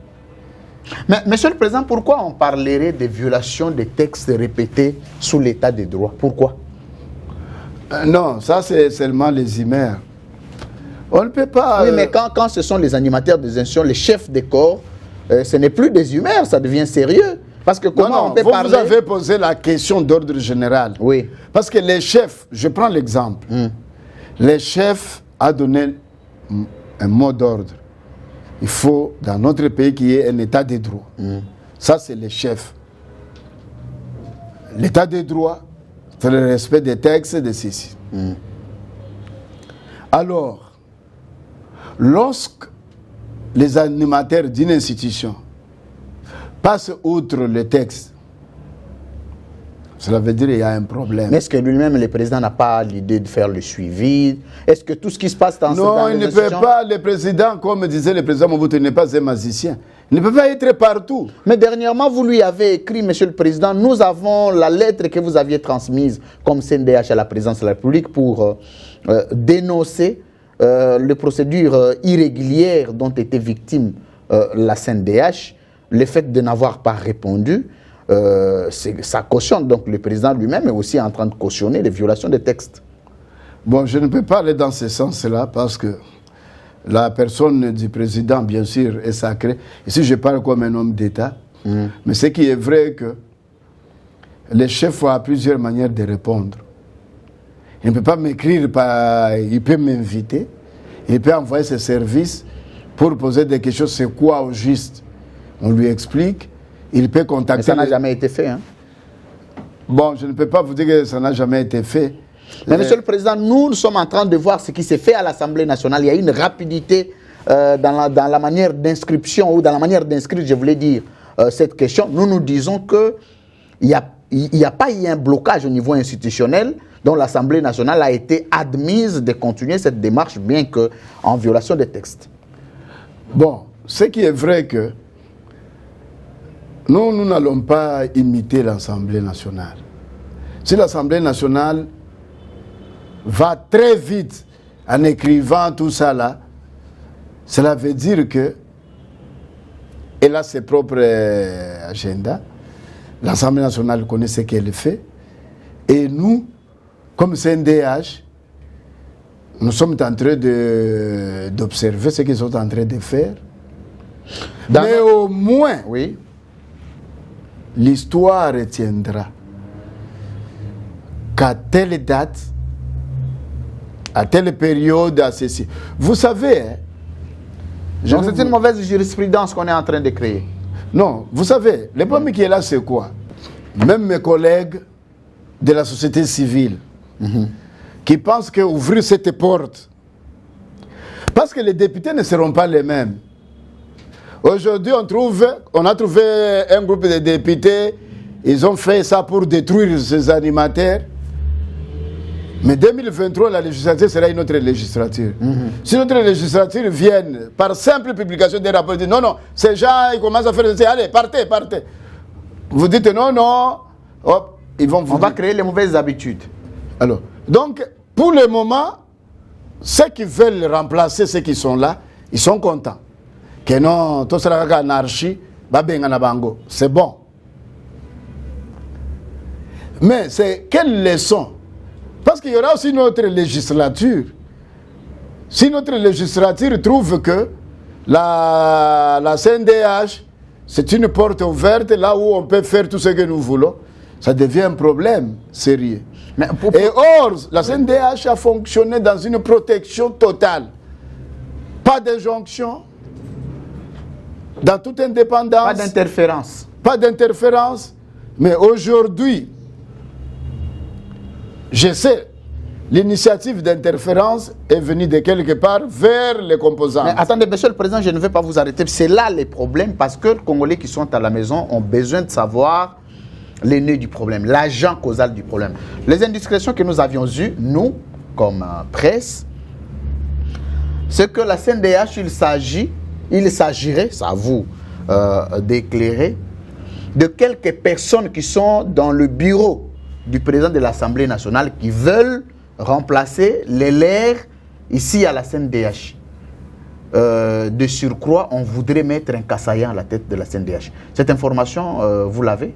A: Mais, Monsieur le Président, pourquoi on parlerait de violations des textes répétés sous l'état des droits? Pourquoi?
B: Non, ça c'est seulement les Imer. On ne peut pas...
A: Oui, mais quand ce sont les animateurs des institutions, les chefs des corps, ce n'est plus des Imer, ça devient sérieux. Parce que comment on peut parler...
B: Vous avez posé la question d'ordre général.
A: Oui.
B: Parce que les chefs, je prends l'exemple, les chefs ont donné un mot d'ordre. Il faut, dans notre pays, qu'il y ait un état de droit. Ça, c'est les chefs. L'état de droit, c'est le respect des textes de ceci. Alors, lorsque les animateurs d'une institution passent outre le texte, cela veut dire qu'il y a un problème.
A: Mais est-ce que lui-même, le président, n'a pas l'idée de faire le suivi? Est-ce que tout ce qui se passe dans
B: Non, il ne peut pas. Le président, comme disait le président Mobutu, n'est pas un magicien. Il ne peut pas être partout.
A: Mais dernièrement, vous lui avez écrit, Monsieur le Président, nous avons la lettre que vous aviez transmise comme CNDH à la présidence de la République pour dénoncer les procédures irrégulières dont était victime la CNDH. Le fait de n'avoir pas répondu, ça cautionne. Donc le président lui-même est aussi en train de cautionner les violations des textes.
B: Bon, je ne peux pas aller dans ce sens-là parce que la personne du président, bien sûr, est sacrée. Ici, je parle comme un homme d'État. Mais ce qui est vrai que les chefs ont plusieurs manières de répondre. Il ne peut pas m'écrire, il peut m'inviter, il peut envoyer ses services pour poser des questions. C'est quoi au juste? On lui explique. Il peut contacter...
A: Mais ça n'a jamais été fait. Hein?
B: Bon, je ne peux pas vous dire que ça n'a jamais été fait.
A: Mais Monsieur le Président, nous sommes en train de voir ce qui s'est fait à l'Assemblée nationale. Il y a une rapidité dans la manière d'inscription, ou dans la manière d'inscrire, je voulais dire, cette question. Nous disons qu'il n'y a pas eu un blocage au niveau institutionnel dont l'Assemblée nationale a été admise de continuer cette démarche, bien qu'en violation des textes.
B: Bon, ce qui est vrai que nous n'allons pas imiter l'Assemblée nationale. Si l'Assemblée nationale va très vite en écrivant tout ça là, cela veut dire que elle a ses propres agendas. L'Assemblée nationale connaît ce qu'elle fait. Et nous, comme CNDH, nous sommes en train d'observer ce qu'ils sont en train de faire. Mais au moins,
A: oui,
B: l'histoire retiendra qu'à telle date, à telle période, à ceci. Vous savez...
A: Donc c'est une mauvaise jurisprudence qu'on est en train de créer.
B: Non, vous savez, le problème qui est là, c'est quoi? Même mes collègues de la société civile qui pensent qu'ouvrir cette porte, parce que les députés ne seront pas les mêmes. Aujourd'hui, on a trouvé un groupe de députés, ils ont fait ça pour détruire ces animateurs. Mais 2023, la législature sera une autre législature. Si notre législature vient par simple publication des rapports, dit non, ces gens, ils commencent à faire ça, allez, partez. Vous dites non, hop, ils vont vous...
A: On va créer les mauvaises habitudes.
B: Alors, donc, pour le moment, ceux qui veulent remplacer ceux qui sont là, ils sont contents. Que non, tout sera anarchie, c'est bon. Mais c'est quelle leçon? Parce qu'il y aura aussi notre législature. Si notre législature trouve que la CNDH, c'est une porte ouverte là où on peut faire tout ce que nous voulons, ça devient un problème sérieux. Et or, la CNDH a fonctionné dans une protection totale. Pas d'injonction, dans toute indépendance.
A: Pas d'interférence.
B: Pas d'interférence. Mais aujourd'hui, je sais L'initiative d'interférence est venue de quelque part vers les composants.
A: Mais attendez, Monsieur le Président, je ne vais pas vous arrêter. C'est là les problèmes parce que les Congolais qui sont à la maison ont besoin de savoir les nœuds du problème, l'agent causal du problème. Les indiscrétions que nous avions eues, nous, comme presse, c'est que la CNDH, il s'agirait, c'est à vous d'éclairer, de quelques personnes qui sont dans le bureau du président de l'Assemblée nationale qui veulent remplacer les LR ici à la CNDH. De surcroît, on voudrait mettre un Kassaïen à la tête de la CNDH. Cette information, vous l'avez?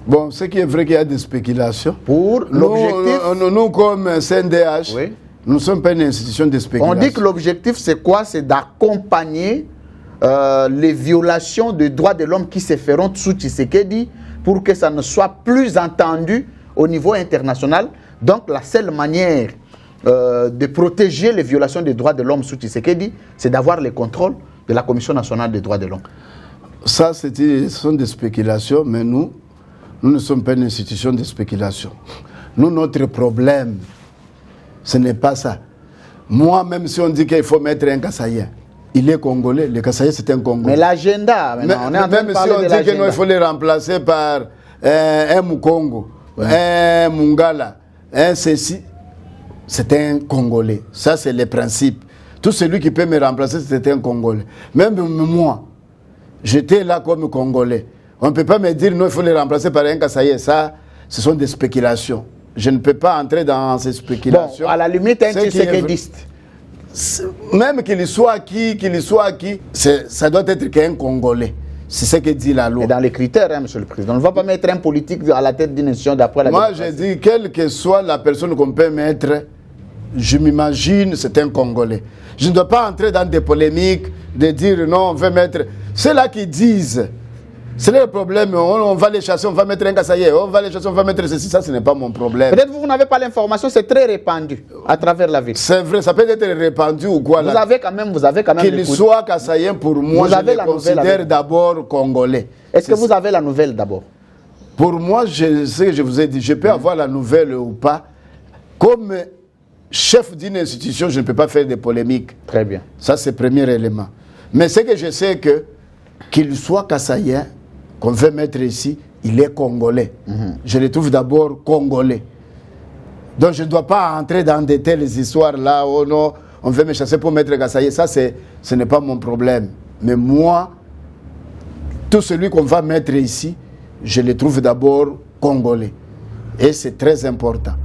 B: Bon, ce qui est vrai qu'il y a des spéculations.
A: Pour l'objectif...
B: Nous, comme CNDH,
A: oui.
B: Nous ne sommes pas une institution de spéculation.
A: On dit que l'objectif, c'est quoi? C'est d'accompagner les violations des droits de l'homme qui se feront sous Tshisekedi pour que ça ne soit plus entendu au niveau international. Donc, la seule manière de protéger les violations des droits de l'homme sous Tshisekedi, c'est d'avoir le contrôle de la Commission nationale des droits de l'homme.
B: Ça, ce sont des spéculations, mais nous ne sommes pas une institution de spéculation. Nous, notre problème, ce n'est pas ça. Moi, même si on dit qu'il faut mettre un Kassaïen, il est congolais. Le Kassaïen, c'est un Congolais.
A: Mais l'agenda, on est en train de parler de l'agenda. Même
B: si on dit qu'il faut les remplacer par un Mukongo, un Mungala, un ceci, c'est un Congolais. Ça, c'est le principe. Tout celui qui peut me remplacer, c'est un Congolais. Même moi, j'étais là comme Congolais. On ne peut pas me dire non, il faut les remplacer par un Kassaïen. Ça, ce sont des spéculations. Je ne peux pas entrer dans ces spéculations.
A: Bon, à la limite, un Tshisekidiste.
B: Même qu'il soit qui, ça doit être qu'un Congolais. C'est ce que dit la loi.
A: Et dans les critères, hein, Monsieur le Président. On ne va pas mettre un politique à la tête d'une nation d'après la
B: démocratie. Moi, je dis, quelle que soit la personne qu'on peut mettre, je m'imagine, c'est un Congolais. Je ne dois pas entrer dans des polémiques, de dire non, on veut mettre... C'est là qui disent... C'est le problème, on va les chasser, on va mettre un Kassaïen, on va les chasser, on va mettre ceci, ça ce n'est pas mon problème.
A: Peut-être vous n'avez pas l'information, c'est très répandu à travers la ville.
B: C'est vrai, ça peut être répandu ou quoi.
A: Vous avez quand même
B: qu'il soit Kassaïen, pour moi, je le considère d'abord Congolais.
A: Est-ce que vous avez la nouvelle d'abord?
B: Pour moi, je sais que je vous ai dit, je peux avoir la nouvelle ou pas. Comme chef d'une institution, je ne peux pas faire de polémiques.
A: Très bien.
B: Ça, c'est le premier élément. Mais ce que je sais qu'il soit Kassaïen, qu'on veut mettre ici, il est Congolais. Je le trouve d'abord Congolais. Donc je ne dois pas entrer dans de telles histoires-là, oh non, on veut me chasser pour mettre Kassaïen. Ça, ce n'est pas mon problème. Mais moi, tout celui qu'on va mettre ici, je le trouve d'abord Congolais. Et c'est très important.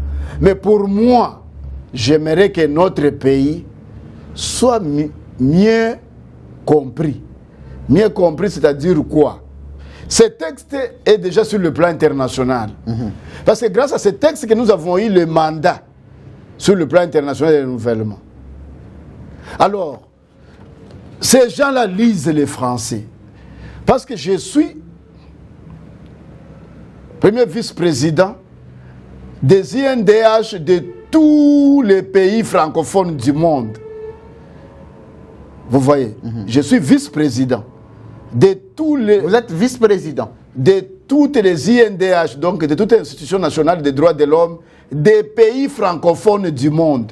B: Mais pour moi, j'aimerais que notre pays soit mieux compris. Mieux compris, c'est-à-dire quoi? Ce texte est déjà sur le plan international. Parce que grâce à ce texte que nous avons eu le mandat sur le plan international de renouvellement. Alors, ces gens-là lisent les Français. Parce que je suis premier vice-président des INDH de tous les pays francophones du monde. Vous voyez, je suis vice-président. De tous les...
A: Vous êtes vice-président
B: de toutes les INDH, donc de toute institution nationale des droits de l'homme, des pays francophones du monde.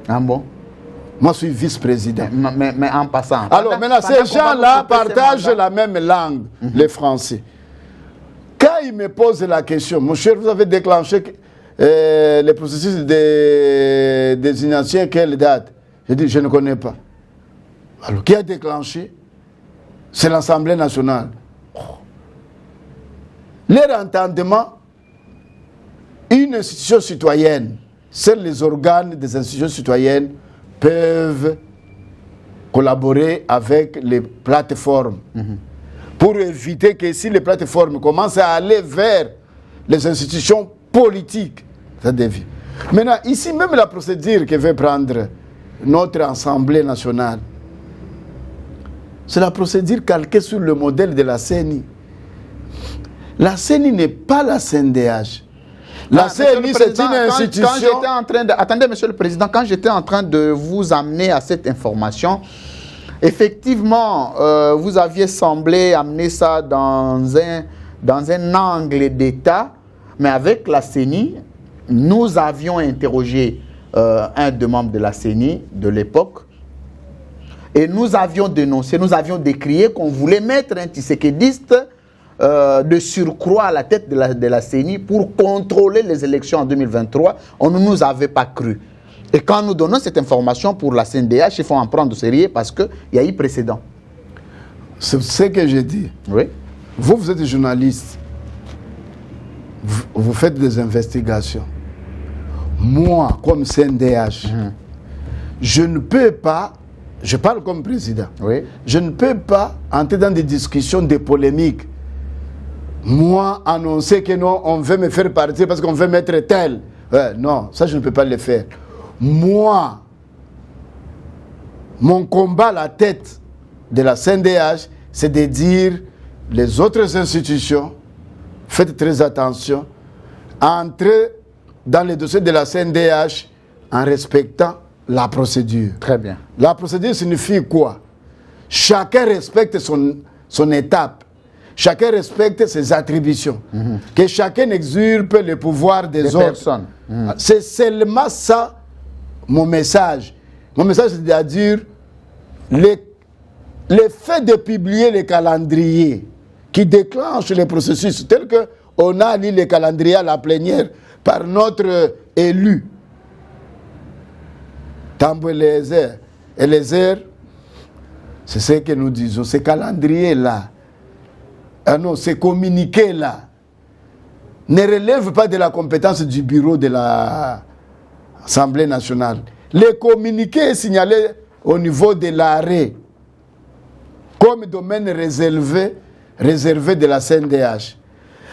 A: Ah bon?
B: Moi, je suis vice-président.
A: Mais en passant.
B: Alors maintenant, ces gens-là partagent la même langue, les Français. Quand ils me posent la question, mon cher, vous avez déclenché le processus de désignation, quelle date? Je dis, je ne connais pas. Alors, qui a déclenché? C'est l'Assemblée nationale. Leur entendement, une institution citoyenne, seuls les organes des institutions citoyennes peuvent collaborer avec les plateformes pour éviter que si les plateformes commencent à aller vers les institutions politiques, ça dévie. Maintenant, ici, même la procédure que veut prendre notre Assemblée nationale, c'est la procédure calquée sur le modèle de la CENI. La CENI n'est pas la CNDH. La CENI, c'est une institution...
A: Attendez, Monsieur le Président, quand j'étais en train de vous amener à cette information, effectivement, vous aviez semblé amener ça dans un angle d'État, mais avec la CENI, nous avions interrogé un des membres de la CENI de l'époque et nous avions dénoncé, nous avions décrié qu'on voulait mettre un Tshisekidiste de surcroît à la tête de la CENI pour contrôler les élections en 2023. On ne nous avait pas cru. Et quand nous donnons cette information pour la CNDH, il faut en prendre au sérieux parce qu'il y a eu précédent.
B: C'est ce que j'ai dit.
A: Oui.
B: Vous êtes journaliste. Vous faites des investigations. Moi, comme CNDH, je ne peux pas, je parle comme président, je ne peux pas entrer dans des discussions, des polémiques. Moi, annoncer que non, on veut me faire partir parce qu'on veut mettre tel. Non, ça, je ne peux pas le faire. Moi, mon combat à la tête de la CNDH, c'est de dire les autres institutions, faites très attention, entrez dans les dossiers de la CNDH en respectant la procédure.
A: Très bien.
B: La procédure signifie quoi? Chacun respecte son étape. Chacun respecte ses attributions. Que chacun exurpe le pouvoir des autres.
A: Personnes.
B: C'est seulement ça mon message. Mon message, c'est à dire le fait de publier les calendriers qui déclenchent les processus, tel qu'on a lu les calendriers à la plénière par notre élu, Tambo Eliezer. Eliezer, c'est ce que nous disons, ces calendriers-là, non, ces communiqués-là, ne relèvent pas de la compétence du bureau de l'Assemblée nationale. Les communiqués signalés au niveau de l'arrêt comme domaine réservé de la CNDH.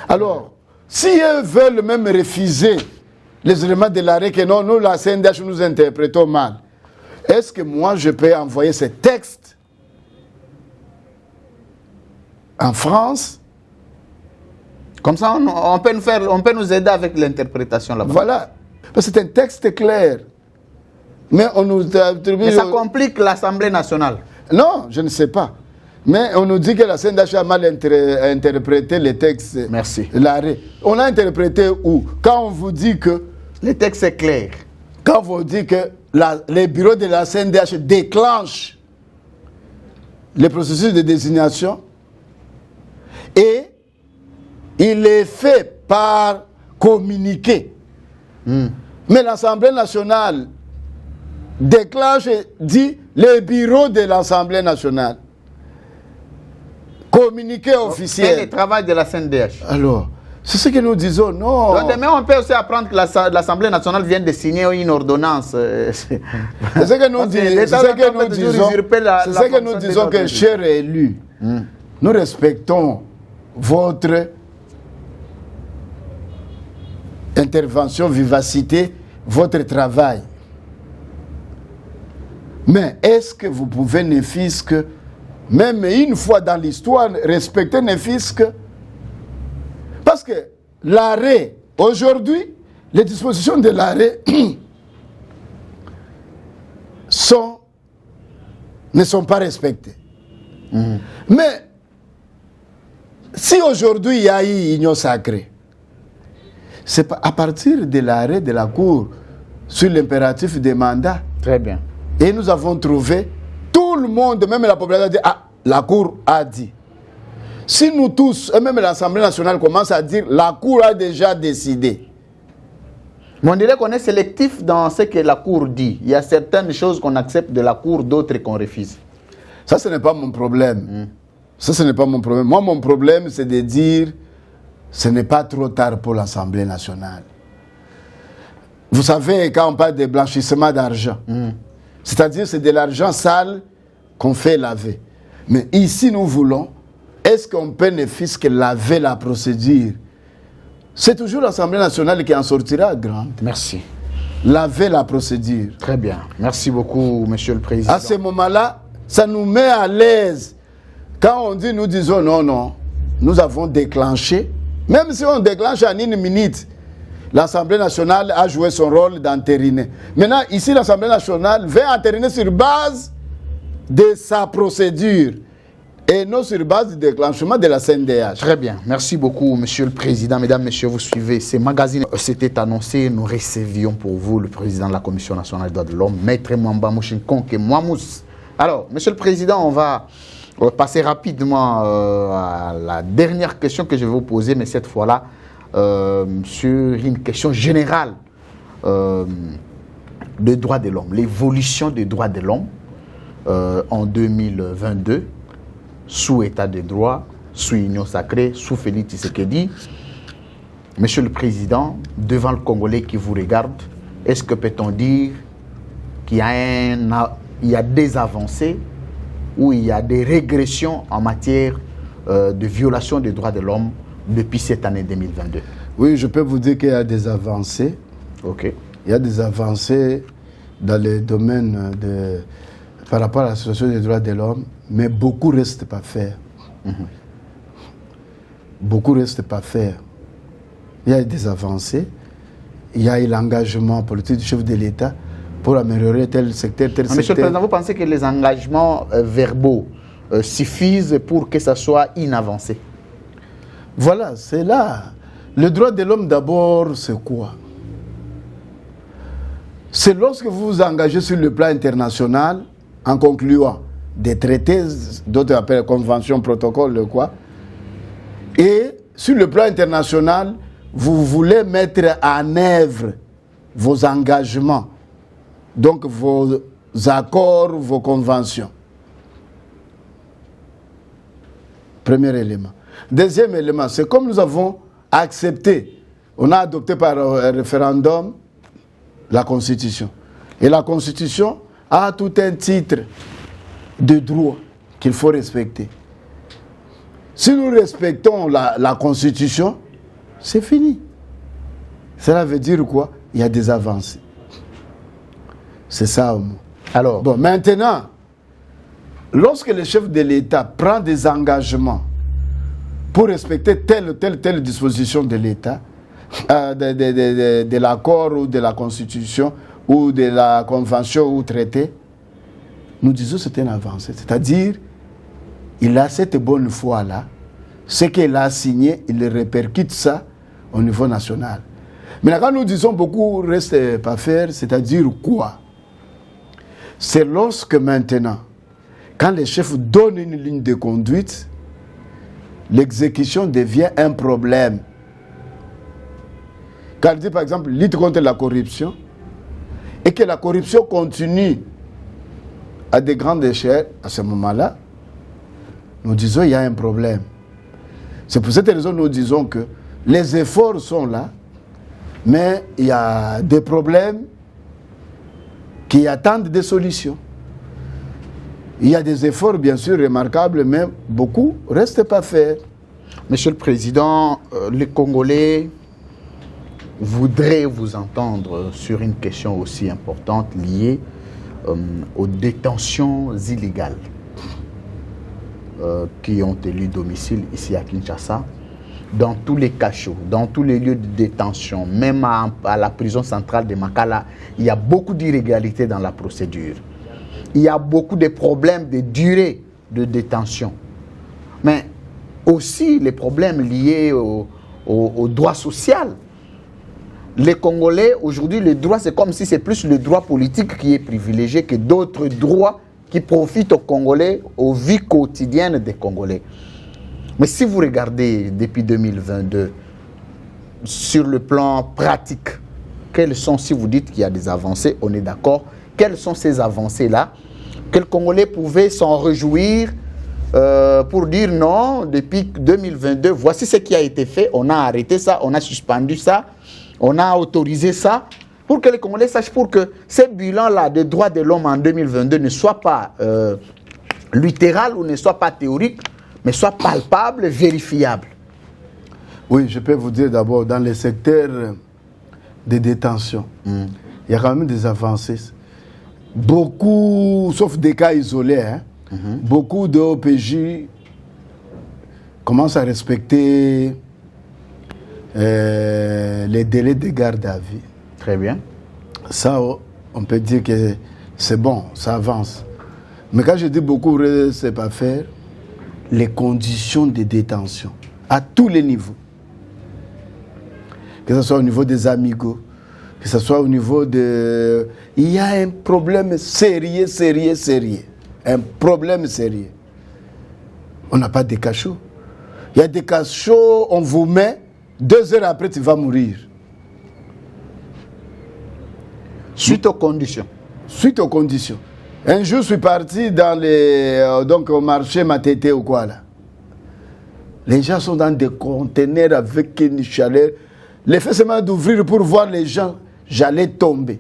B: Alors, si eux veulent même refuser les éléments de l'arrêt que non, nous, la CNDH, nous interprétons mal, est-ce que moi, je peux envoyer ces textes en France?
A: Comme ça, on peut nous aider avec l'interprétation là-bas.
B: Voilà. Parce que c'est un texte clair. Mais on nous attribue...
A: Mais ça complique l'Assemblée nationale.
B: Non, je ne sais pas. Mais on nous dit que la CNDH a mal interprété les textes.
A: Merci.
B: L'arrêt. On a interprété où? Quand on vous dit que...
A: Le texte est clair.
B: Quand on vous dit que les bureaux de la CNDH déclenchent les processus de désignation et il est fait par communiqué. Mais l'Assemblée nationale déclenche et dit les bureaux de l'Assemblée nationale. Communiqué officiel.
A: C'est le travail de la CNDH.
B: Alors, c'est ce que nous disons, non.
A: Donc, mais on peut aussi apprendre que l'Assemblée nationale vient de signer une ordonnance.
B: C'est ce que nous disons, que, chers élus, nous respectons votre intervention, vivacité, votre travail. Mais est-ce que vous pouvez, ne fût-ce que, même une fois dans l'histoire, respecter ne fût-ce que... Parce que l'arrêt, aujourd'hui, les dispositions de l'arrêt ne sont pas respectées. Mais si aujourd'hui il y a eu union sacrée, c'est à partir de l'arrêt de la Cour sur l'impératif des mandats.
A: Très bien.
B: Et nous avons trouvé, tout le monde, même la population, a dit, ah, la Cour a dit. Si nous tous, et même l'Assemblée nationale commence à dire, la Cour a déjà décidé.
A: Mais on dirait qu'on est sélectif dans ce que la Cour dit. Il y a certaines choses qu'on accepte de la Cour, d'autres qu'on refuse.
B: Ça, ce n'est pas mon problème. Ça, ce n'est pas mon problème. Moi, mon problème, c'est de dire, ce n'est pas trop tard pour l'Assemblée nationale. Vous savez, quand on parle de blanchissement d'argent, c'est-à-dire c'est de l'argent sale qu'on fait laver. Mais ici, nous voulons, est-ce qu'on peut ne fût-ce que laver la procédure? C'est toujours l'Assemblée nationale qui en sortira grande.
A: Merci.
B: Laver la procédure.
A: Très bien. Merci beaucoup, Monsieur le Président.
B: À ce moment-là, ça nous met à l'aise. Quand on dit, nous disons non, non, nous avons déclenché. Même si on déclenche en une minute, l'Assemblée nationale a joué son rôle d'entériner. Maintenant, ici, l'Assemblée nationale veut entériner sur base de sa procédure. et non sur base du déclenchement de la CNDH.
A: Très bien. Merci beaucoup, Monsieur le Président. Mesdames, Messieurs, vous suivez ces magazines. C'était annoncé, nous recevions pour vous le Président de la Commission nationale des droits de l'homme, Maître Mwamba Mouchinkonke Mwamous. Alors, Monsieur le Président, on va passer rapidement à la dernière question que je vais vous poser, mais cette fois-là, sur une question générale des droits de l'homme, l'évolution des droits de l'homme en 2022, sous état de droit, sous union sacrée, sous Félix Tshisekedi. Monsieur le Président, devant le Congolais qui vous regarde, est-ce que peut-on dire qu'il y a des avancées ou il y a des régressions en matière de violation des droits de l'homme depuis cette année 2022?
B: Oui, je peux vous dire qu'il y a des avancées.
A: Ok.
B: Il y a des avancées dans les domaines par rapport à la situation des droits de l'homme, mais beaucoup ne reste pas faire. Beaucoup ne reste pas faire. Il y a des avancées. Il y a eu l'engagement politique du chef de l'État pour améliorer tel secteur, tel secteur.
A: Monsieur le Président, vous pensez que les engagements verbaux suffisent pour que ça soit une avancée?
B: Voilà, c'est là. Le droit de l'homme d'abord, c'est quoi? C'est lorsque vous vous engagez sur le plan international en concluant des traités, d'autres appellent conventions, protocoles, quoi. Et sur le plan international, vous voulez mettre en œuvre vos engagements, donc vos accords, vos conventions. Premier élément. Deuxième élément, c'est comme nous avons accepté, on a adopté par un référendum la Constitution. Et la Constitution a tout un titre de droit qu'il faut respecter. Si nous respectons la Constitution, c'est fini. Cela veut dire quoi? Il y a des avancées. C'est ça au mot.
A: Alors,
B: bon, maintenant, lorsque le chef de l'État prend des engagements pour respecter telle disposition de l'État, de l'accord ou de la Constitution ou de la convention ou traité, nous disons que c'est une avancée. C'est-à-dire, il a cette bonne foi-là, ce qu'il a signé, il répercute ça au niveau national. Mais quand nous disons beaucoup reste pas faire, c'est-à-dire quoi? C'est lorsque maintenant, quand les chefs donnent une ligne de conduite, l'exécution devient un problème. Quand il dit par exemple lutte contre la corruption, et que la corruption continue à de grandes échelles, à ce moment-là, nous disons qu'il y a un problème. C'est pour cette raison que nous disons que les efforts sont là, mais il y a des problèmes qui attendent des solutions. Il y a des efforts bien sûr remarquables, mais beaucoup ne restent pas faire.
A: Monsieur le Président, les Congolais voudraient vous entendre sur une question aussi importante liée aux détentions illégales qui ont élu domicile ici à Kinshasa, dans tous les cachots, dans tous les lieux de détention, même à la prison centrale de Makala, il y a beaucoup d'irrégularités dans la procédure. Il y a beaucoup de problèmes de durée de détention. Mais aussi les problèmes liés au droit social. Les Congolais, aujourd'hui, le droit, c'est comme si c'est plus le droit politique qui est privilégié que d'autres droits qui profitent aux Congolais, aux vies quotidiennes des Congolais. Mais si vous regardez depuis 2022, sur le plan pratique, quelles sont, si vous dites qu'il y a des avancées, on est d'accord, quelles sont ces avancées-là que le Congolais pouvait s'en réjouir pour dire non, depuis 2022, voici ce qui a été fait, on a arrêté ça, on a suspendu ça, on a autorisé ça, pour que les Congolais sachent, pour que ces bilans-là des droits de l'homme en 2022 ne soient pas littéral ou ne soient pas théoriques, mais soient palpables, vérifiables.
B: Oui, je peux vous dire d'abord, dans les secteurs de détention, il y a quand même des avancées. Beaucoup, sauf des cas isolés, beaucoup d'OPJ commencent à respecter les délais de garde à vue.
A: Très bien.
B: Ça, on peut dire que c'est bon, ça avance. Mais quand je dis beaucoup, c'est pas faire, les conditions de détention à tous les niveaux. Que ce soit au niveau des amigos, que ce soit au niveau de... Il y a un problème sérieux. Un problème sérieux. On n'a pas de cachot. Il y a des cachots, on vous met, 2 heures après, tu vas mourir.
A: Suite aux conditions.
B: Suite aux conditions. Un jour, je suis parti dans donc au marché Matete ou quoi là. Les gens sont dans des conteneurs avec une chaleur. L'effet c'est même d'ouvrir pour voir les gens. J'allais tomber.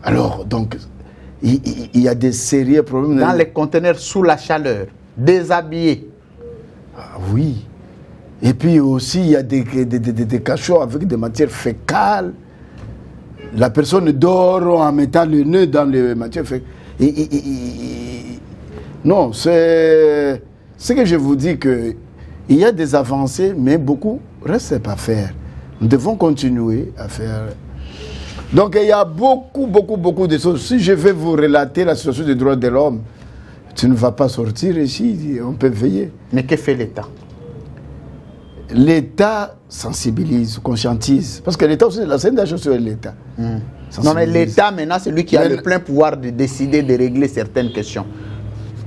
B: Alors, donc, il y a des sérieux problèmes.
A: Dans les conteneurs sous la chaleur, déshabillés.
B: Ah, oui. Et puis aussi, il y a des cachots avec des matières fécales. La personne dort en mettant le nez dans les matières fécales. Non, c'est ce que je vous dis que il y a des avancées, mais beaucoup reste à faire. Nous devons continuer à faire. Donc il y a beaucoup de choses. Si je vais vous relater la situation des droits de l'homme, tu ne vas pas sortir ici, on peut veiller.
A: Mais que fait l'État?
B: L'État sensibilise, conscientise. Parce que l'État aussi, la scène chose sur l'État.
A: Non, mais l'État, maintenant, c'est lui qui a le plein pouvoir de décider de régler certaines questions.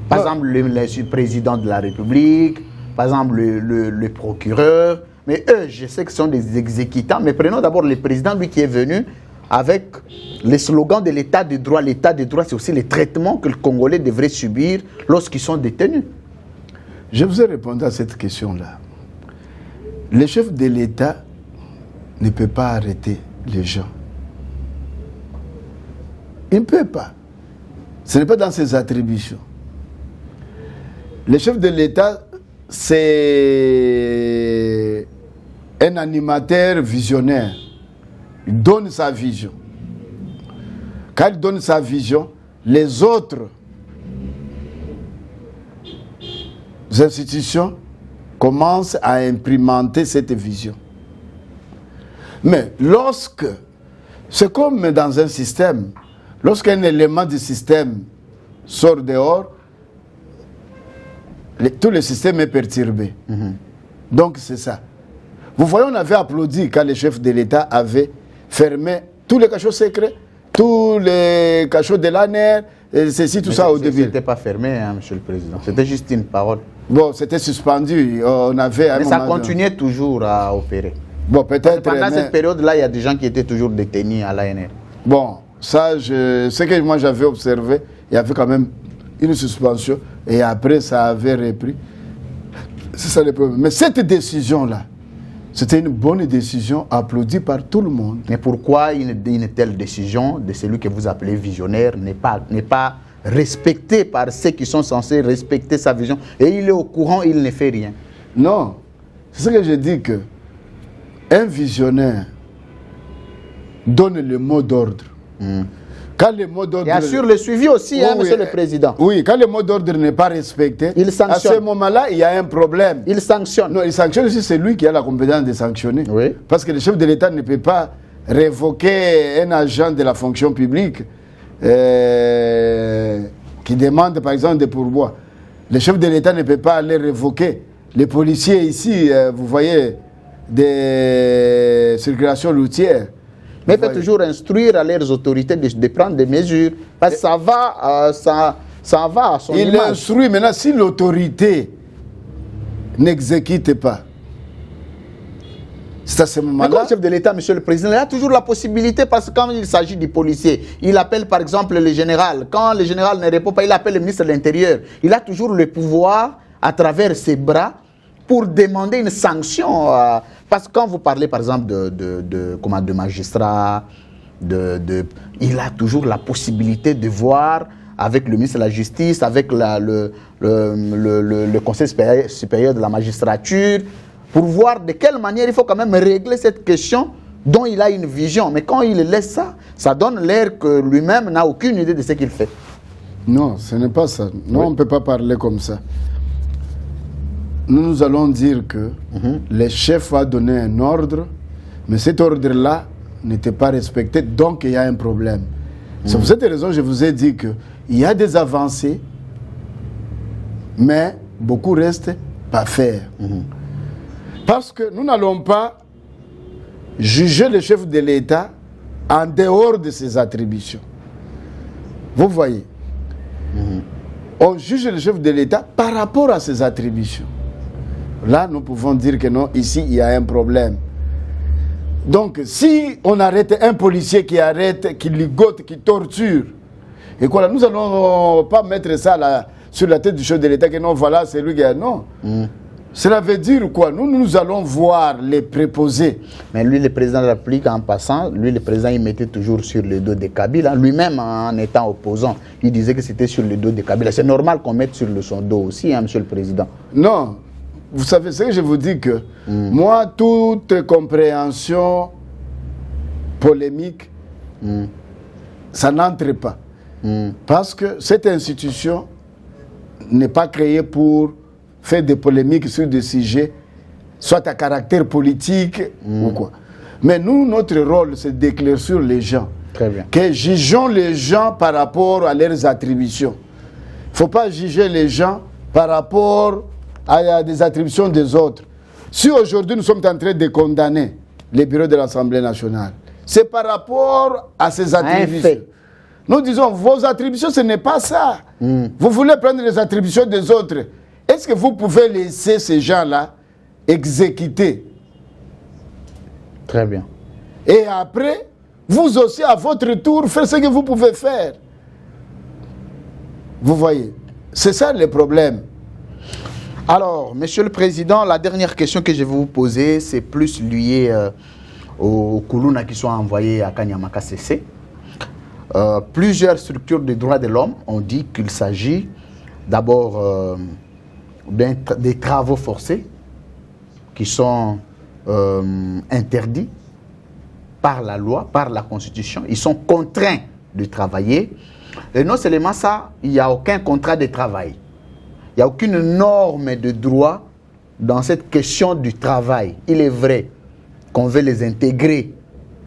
A: Par exemple, le président de la République, par exemple, le procureur. Mais eux, je sais que ce sont des exécutants. Mais prenons d'abord le président, lui qui est venu avec les slogans de l'État de droit. L'État de droit, c'est aussi les traitements que le Congolais devrait subir lorsqu'ils sont détenus.
B: Je vous ai répondu à cette question-là. Le chef de l'État ne peut pas arrêter les gens. Il ne peut pas. Ce n'est pas dans ses attributions. Le chef de l'État, c'est un animateur visionnaire. Il donne sa vision. Quand il donne sa vision, les autres institutions commencent à implémenter cette vision. Mais lorsque, c'est comme dans un système, lorsqu'un élément du système sort dehors, tout le système est perturbé. Donc c'est ça. Vous voyez, on avait applaudi quand le chef de l'État avait fermé tous les cachots secrets, tous les cachots de l'ANR, ceci, tout ça au début.
A: C'était pas fermé, hein, Monsieur le Président. C'était juste une parole.
B: Bon, c'était suspendu. On avait
A: mais ça continuait toujours à opérer.
B: Bon, peut-être.
A: Pendant cette période-là, il y a des gens qui étaient toujours détenus à l'ANR.
B: Bon, ça, ce que moi j'avais observé, il y avait quand même une suspension et après ça avait repris. C'est ça le problème. Mais cette décision-là, c'était une bonne décision applaudie par tout le monde.
A: Mais pourquoi une telle décision de celui que vous appelez visionnaire n'est pas respectée par ceux qui sont censés respecter sa vision? Et il est au courant, il ne fait rien.
B: Non, c'est ce que je dis que un visionnaire donne le mot d'ordre. Quand le mot d'ordre...
A: Et assure le suivi aussi, hein, Monsieur le Président.
B: Oui, quand le mot d'ordre n'est pas respecté,
A: il sanctionne.
B: À ce moment-là, il y a un problème.
A: Il sanctionne.
B: Non, il sanctionne aussi, c'est lui qui a la compétence de sanctionner.
A: Oui.
B: Parce que le chef de l'État ne peut pas révoquer un agent de la fonction publique qui demande, par exemple, des pourboires. Le chef de l'État ne peut pas aller révoquer. Les policiers ici, vous voyez, des circulations routières.
A: Mais il faut toujours instruire à leurs autorités de prendre des mesures. Parce que ça va à son image.
B: Il instruit. Maintenant, si l'autorité n'exécute pas, c'est à ce moment-là...
A: Mais comme chef de l'État, Monsieur le Président, il a toujours la possibilité, parce que quand il s'agit du policier, il appelle par exemple le général. Quand le général ne répond pas, il appelle le ministre de l'Intérieur. Il a toujours le pouvoir, à travers ses bras, pour demander une sanction. Parce que quand vous parlez, par exemple, de magistrats, il a toujours la possibilité de voir avec le ministre de la Justice, avec le Conseil supérieur de la magistrature, pour voir de quelle manière il faut quand même régler cette question dont il a une vision. Mais quand il laisse ça, ça donne l'air que lui-même n'a aucune idée de ce qu'il fait.
B: Non, ce n'est pas ça. Non, on ne peut pas parler comme ça. Nous allons dire que le chef a donné un ordre, mais cet ordre-là n'était pas respecté, donc il y a un problème. C'est pour cette raison que je vous ai dit qu'il y a des avancées, Mais beaucoup restent pas faire. Parce que nous n'allons pas juger le chef de l'État en dehors de ses attributions. Vous voyez, on juge le chef de l'État par rapport à ses attributions. Là, nous pouvons dire que non, ici, il y a un problème. Donc, si on arrête un policier qui arrête, qui ligote, qui torture, et quoi, nous n'allons pas mettre ça là, sur la tête du chef de l'État, que non, voilà, c'est lui qui a... Non. Cela veut dire quoi? Nous allons voir les préposés.
A: Mais lui, le président de la République, en passant, lui, le président, il mettait toujours sur le dos de Kabila. Lui-même, en étant opposant, il disait que c'était sur le dos de Kabila. C'est normal qu'on mette sur son dos aussi, hein, monsieur le président.
B: Non. Vous savez ce que je vous dis que moi, toute compréhension polémique, ça n'entre pas. Parce que cette institution n'est pas créée pour faire des polémiques sur des sujets, soit à caractère politique ou quoi. Mais nous, notre rôle, c'est d'éclaircir les gens.
A: Très bien.
B: Que jugeons les gens par rapport à leurs attributions. Il ne faut pas juger les gens par rapport à des attributions des autres. Si aujourd'hui nous sommes en train de condamner les bureaux de l'Assemblée nationale, c'est par rapport à ces attributions. Nous disons, vos attributions, ce n'est pas ça. Vous voulez prendre les attributions des autres. Est-ce que vous pouvez laisser ces gens-là exécuter?
A: Très bien.
B: Et après, vous aussi, à votre tour, faire ce que vous pouvez faire. Vous voyez, c'est ça le problème.
A: Alors, monsieur le président, la dernière question que je vais vous poser, c'est plus lié aux Koulouna qui sont envoyés à Kanyamaka CC. Plusieurs structures de droits de l'homme ont dit qu'il s'agit d'abord des travaux forcés qui sont interdits par la loi, par la Constitution. Ils sont contraints de travailler. Et non seulement ça, il n'y a aucun contrat de travail. Il n'y a aucune norme de droit dans cette question du travail. Il est vrai qu'on veut les intégrer,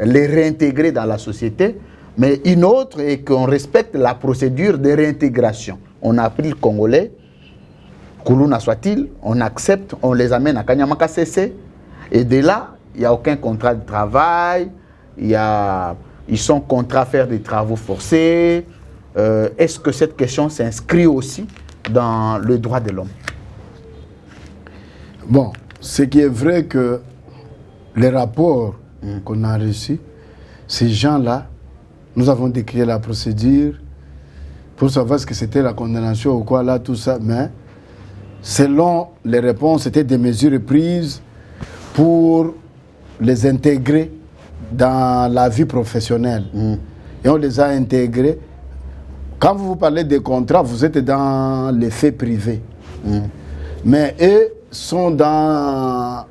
A: les réintégrer dans la société, mais une autre est qu'on respecte la procédure de réintégration. On a pris le Congolais, Koulouna soit-il, on accepte, on les amène à Kanyamaka CC, et de là, il n'y a aucun contrat de travail, ils sont contraints à faire des travaux forcés. Est-ce que cette question s'inscrit aussi dans le droit de l'homme?
B: Bon, ce qui est vrai que les rapports qu'on a reçus, ces gens-là, nous avons décrit la procédure pour savoir ce que c'était la condamnation ou quoi, là, tout ça, mais selon les réponses, c'était des mesures prises pour les intégrer dans la vie professionnelle. Et on les a intégrés. Quand vous parlez des contrats, vous êtes dans les faits privés. Mais eux sont dans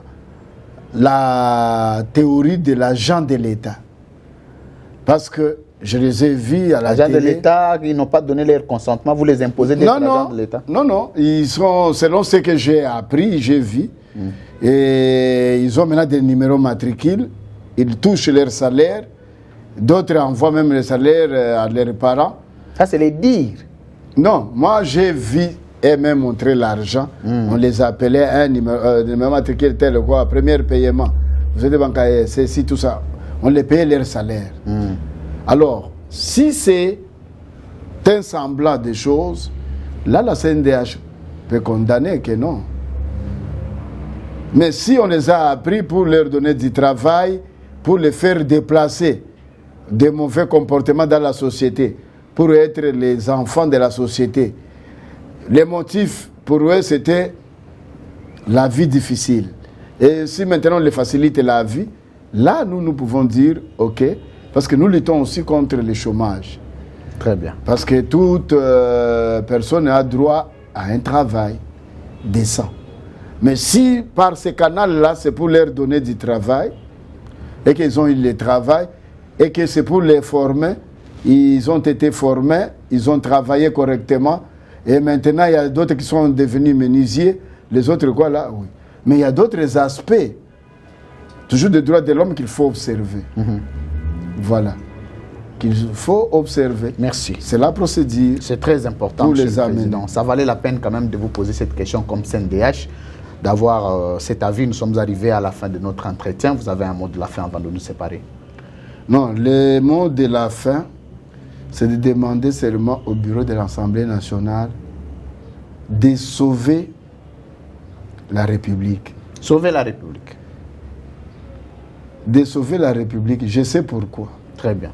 B: la théorie de l'agent de l'État. Parce que je les ai vus à la télé.
A: Agents de l'État, ils n'ont pas donné leur consentement, vous les imposez d'être agents de l'État?
B: Non, ils sont, selon ce que j'ai appris, j'ai vu, et ils ont maintenant des numéros matricules, ils touchent leur salaire, d'autres envoient même le salaire à leurs parents. Ça, c'est les dires. Non, moi j'ai vu et même montré l'argent. On les appelait un numéro matricule tel quoi, premier paiement. Vous êtes bancaire, c'est si tout ça. On les payait leur salaire. Alors, si c'est un semblant de choses, là la CNDH peut condamner que non. Mais si on les a appris pour leur donner du travail, pour les faire déplacer des mauvais comportements dans la société, pour être les enfants de la société. Les motifs pour eux, c'était la vie difficile. Et si maintenant on les facilite la vie, là, nous pouvons dire, OK, parce que nous luttons aussi contre le chômage.
A: Très bien.
B: Parce que toute personne a droit à un travail décent. Mais si par ces canaux-là, c'est pour leur donner du travail, et qu'ils ont eu le travail, et que c'est pour les former, ils ont été formés, ils ont travaillé correctement, et maintenant il y a d'autres qui sont devenus menuisiers, les autres quoi là, oui. Mais il y a d'autres aspects, toujours des droits de l'homme qu'il faut observer. Voilà. qu'il faut observer.
A: Merci.
B: C'est la procédure.
A: C'est très important,
B: Pour
A: Monsieur
B: les
A: le
B: amener.
A: Président. Ça valait la peine quand même de vous poser cette question comme CNDH, d'avoir cet avis. Nous sommes arrivés à la fin de notre entretien. Vous avez un mot de la fin avant de nous séparer.
B: Non, le mot de la fin, c'est de demander seulement au bureau de l'Assemblée nationale de sauver la République.
A: Sauver la République.
B: De sauver la République, je sais pourquoi.
A: Très bien.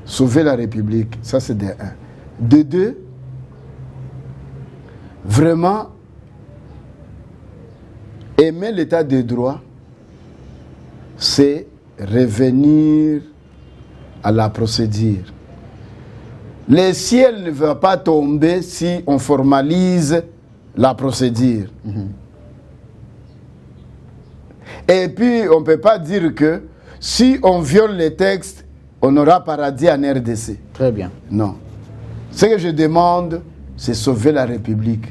B: Sauver la République, ça c'est de un. De deux, vraiment aimer l'état de droit, c'est revenir à la procédure. Le ciel ne va pas tomber si on formalise la procédure. Et puis, on ne peut pas dire que si on viole les textes, on aura paradis en RDC.
A: Très bien.
B: Non. Ce que je demande, c'est sauver la République.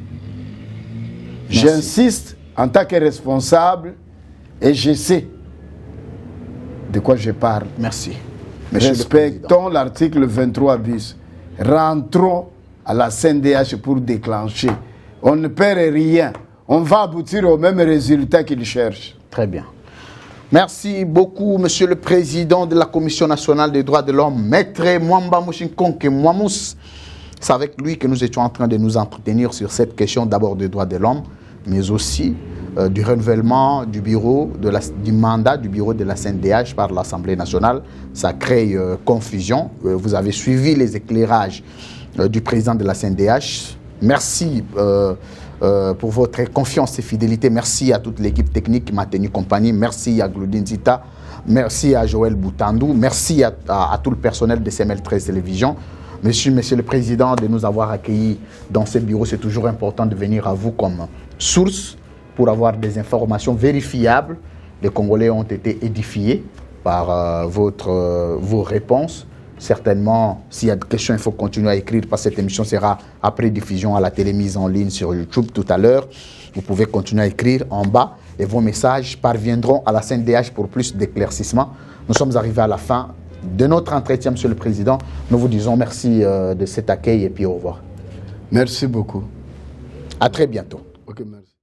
A: Merci.
B: J'insiste en tant que responsable et je sais de quoi je parle.
A: Merci. Monsieur le Président.
B: Respectons l'article 23 bis. Rentrons à la CNDH pour déclencher. On ne perd rien. On va aboutir au même résultat qu'ils cherchent.
A: Très bien. Merci beaucoup, Monsieur le Président de la Commission nationale des droits de l'homme, Maître Mwamba Mushinkonke Mwamous. C'est avec lui que nous étions en train de nous entretenir sur cette question d'abord des droits de l'homme, mais aussi du renouvellement du bureau, du mandat du bureau de la CNDH par l'Assemblée nationale. Ça crée confusion. Vous avez suivi les éclairages du président de la CNDH. Merci pour votre confiance et fidélité. Merci à toute l'équipe technique qui m'a tenu compagnie. Merci à Gloudine Zita. Merci à Joël Boutandou. Merci à tout le personnel de CML13 Télévision. Monsieur le Président, de nous avoir accueillis dans ce bureau. C'est toujours important de venir à vous comme source pour avoir des informations vérifiables. Les Congolais ont été édifiés par vos réponses. Certainement, s'il y a des questions, il faut continuer à écrire parce que cette émission sera après diffusion à la télé mise en ligne sur YouTube tout à l'heure. Vous pouvez continuer à écrire en bas et vos messages parviendront à la CNDH pour plus d'éclaircissement. Nous sommes arrivés à la fin de notre entretien, Monsieur le Président. Nous vous disons merci de cet accueil et puis au revoir.
B: Merci beaucoup.
A: À très bientôt.
B: Ok, merci.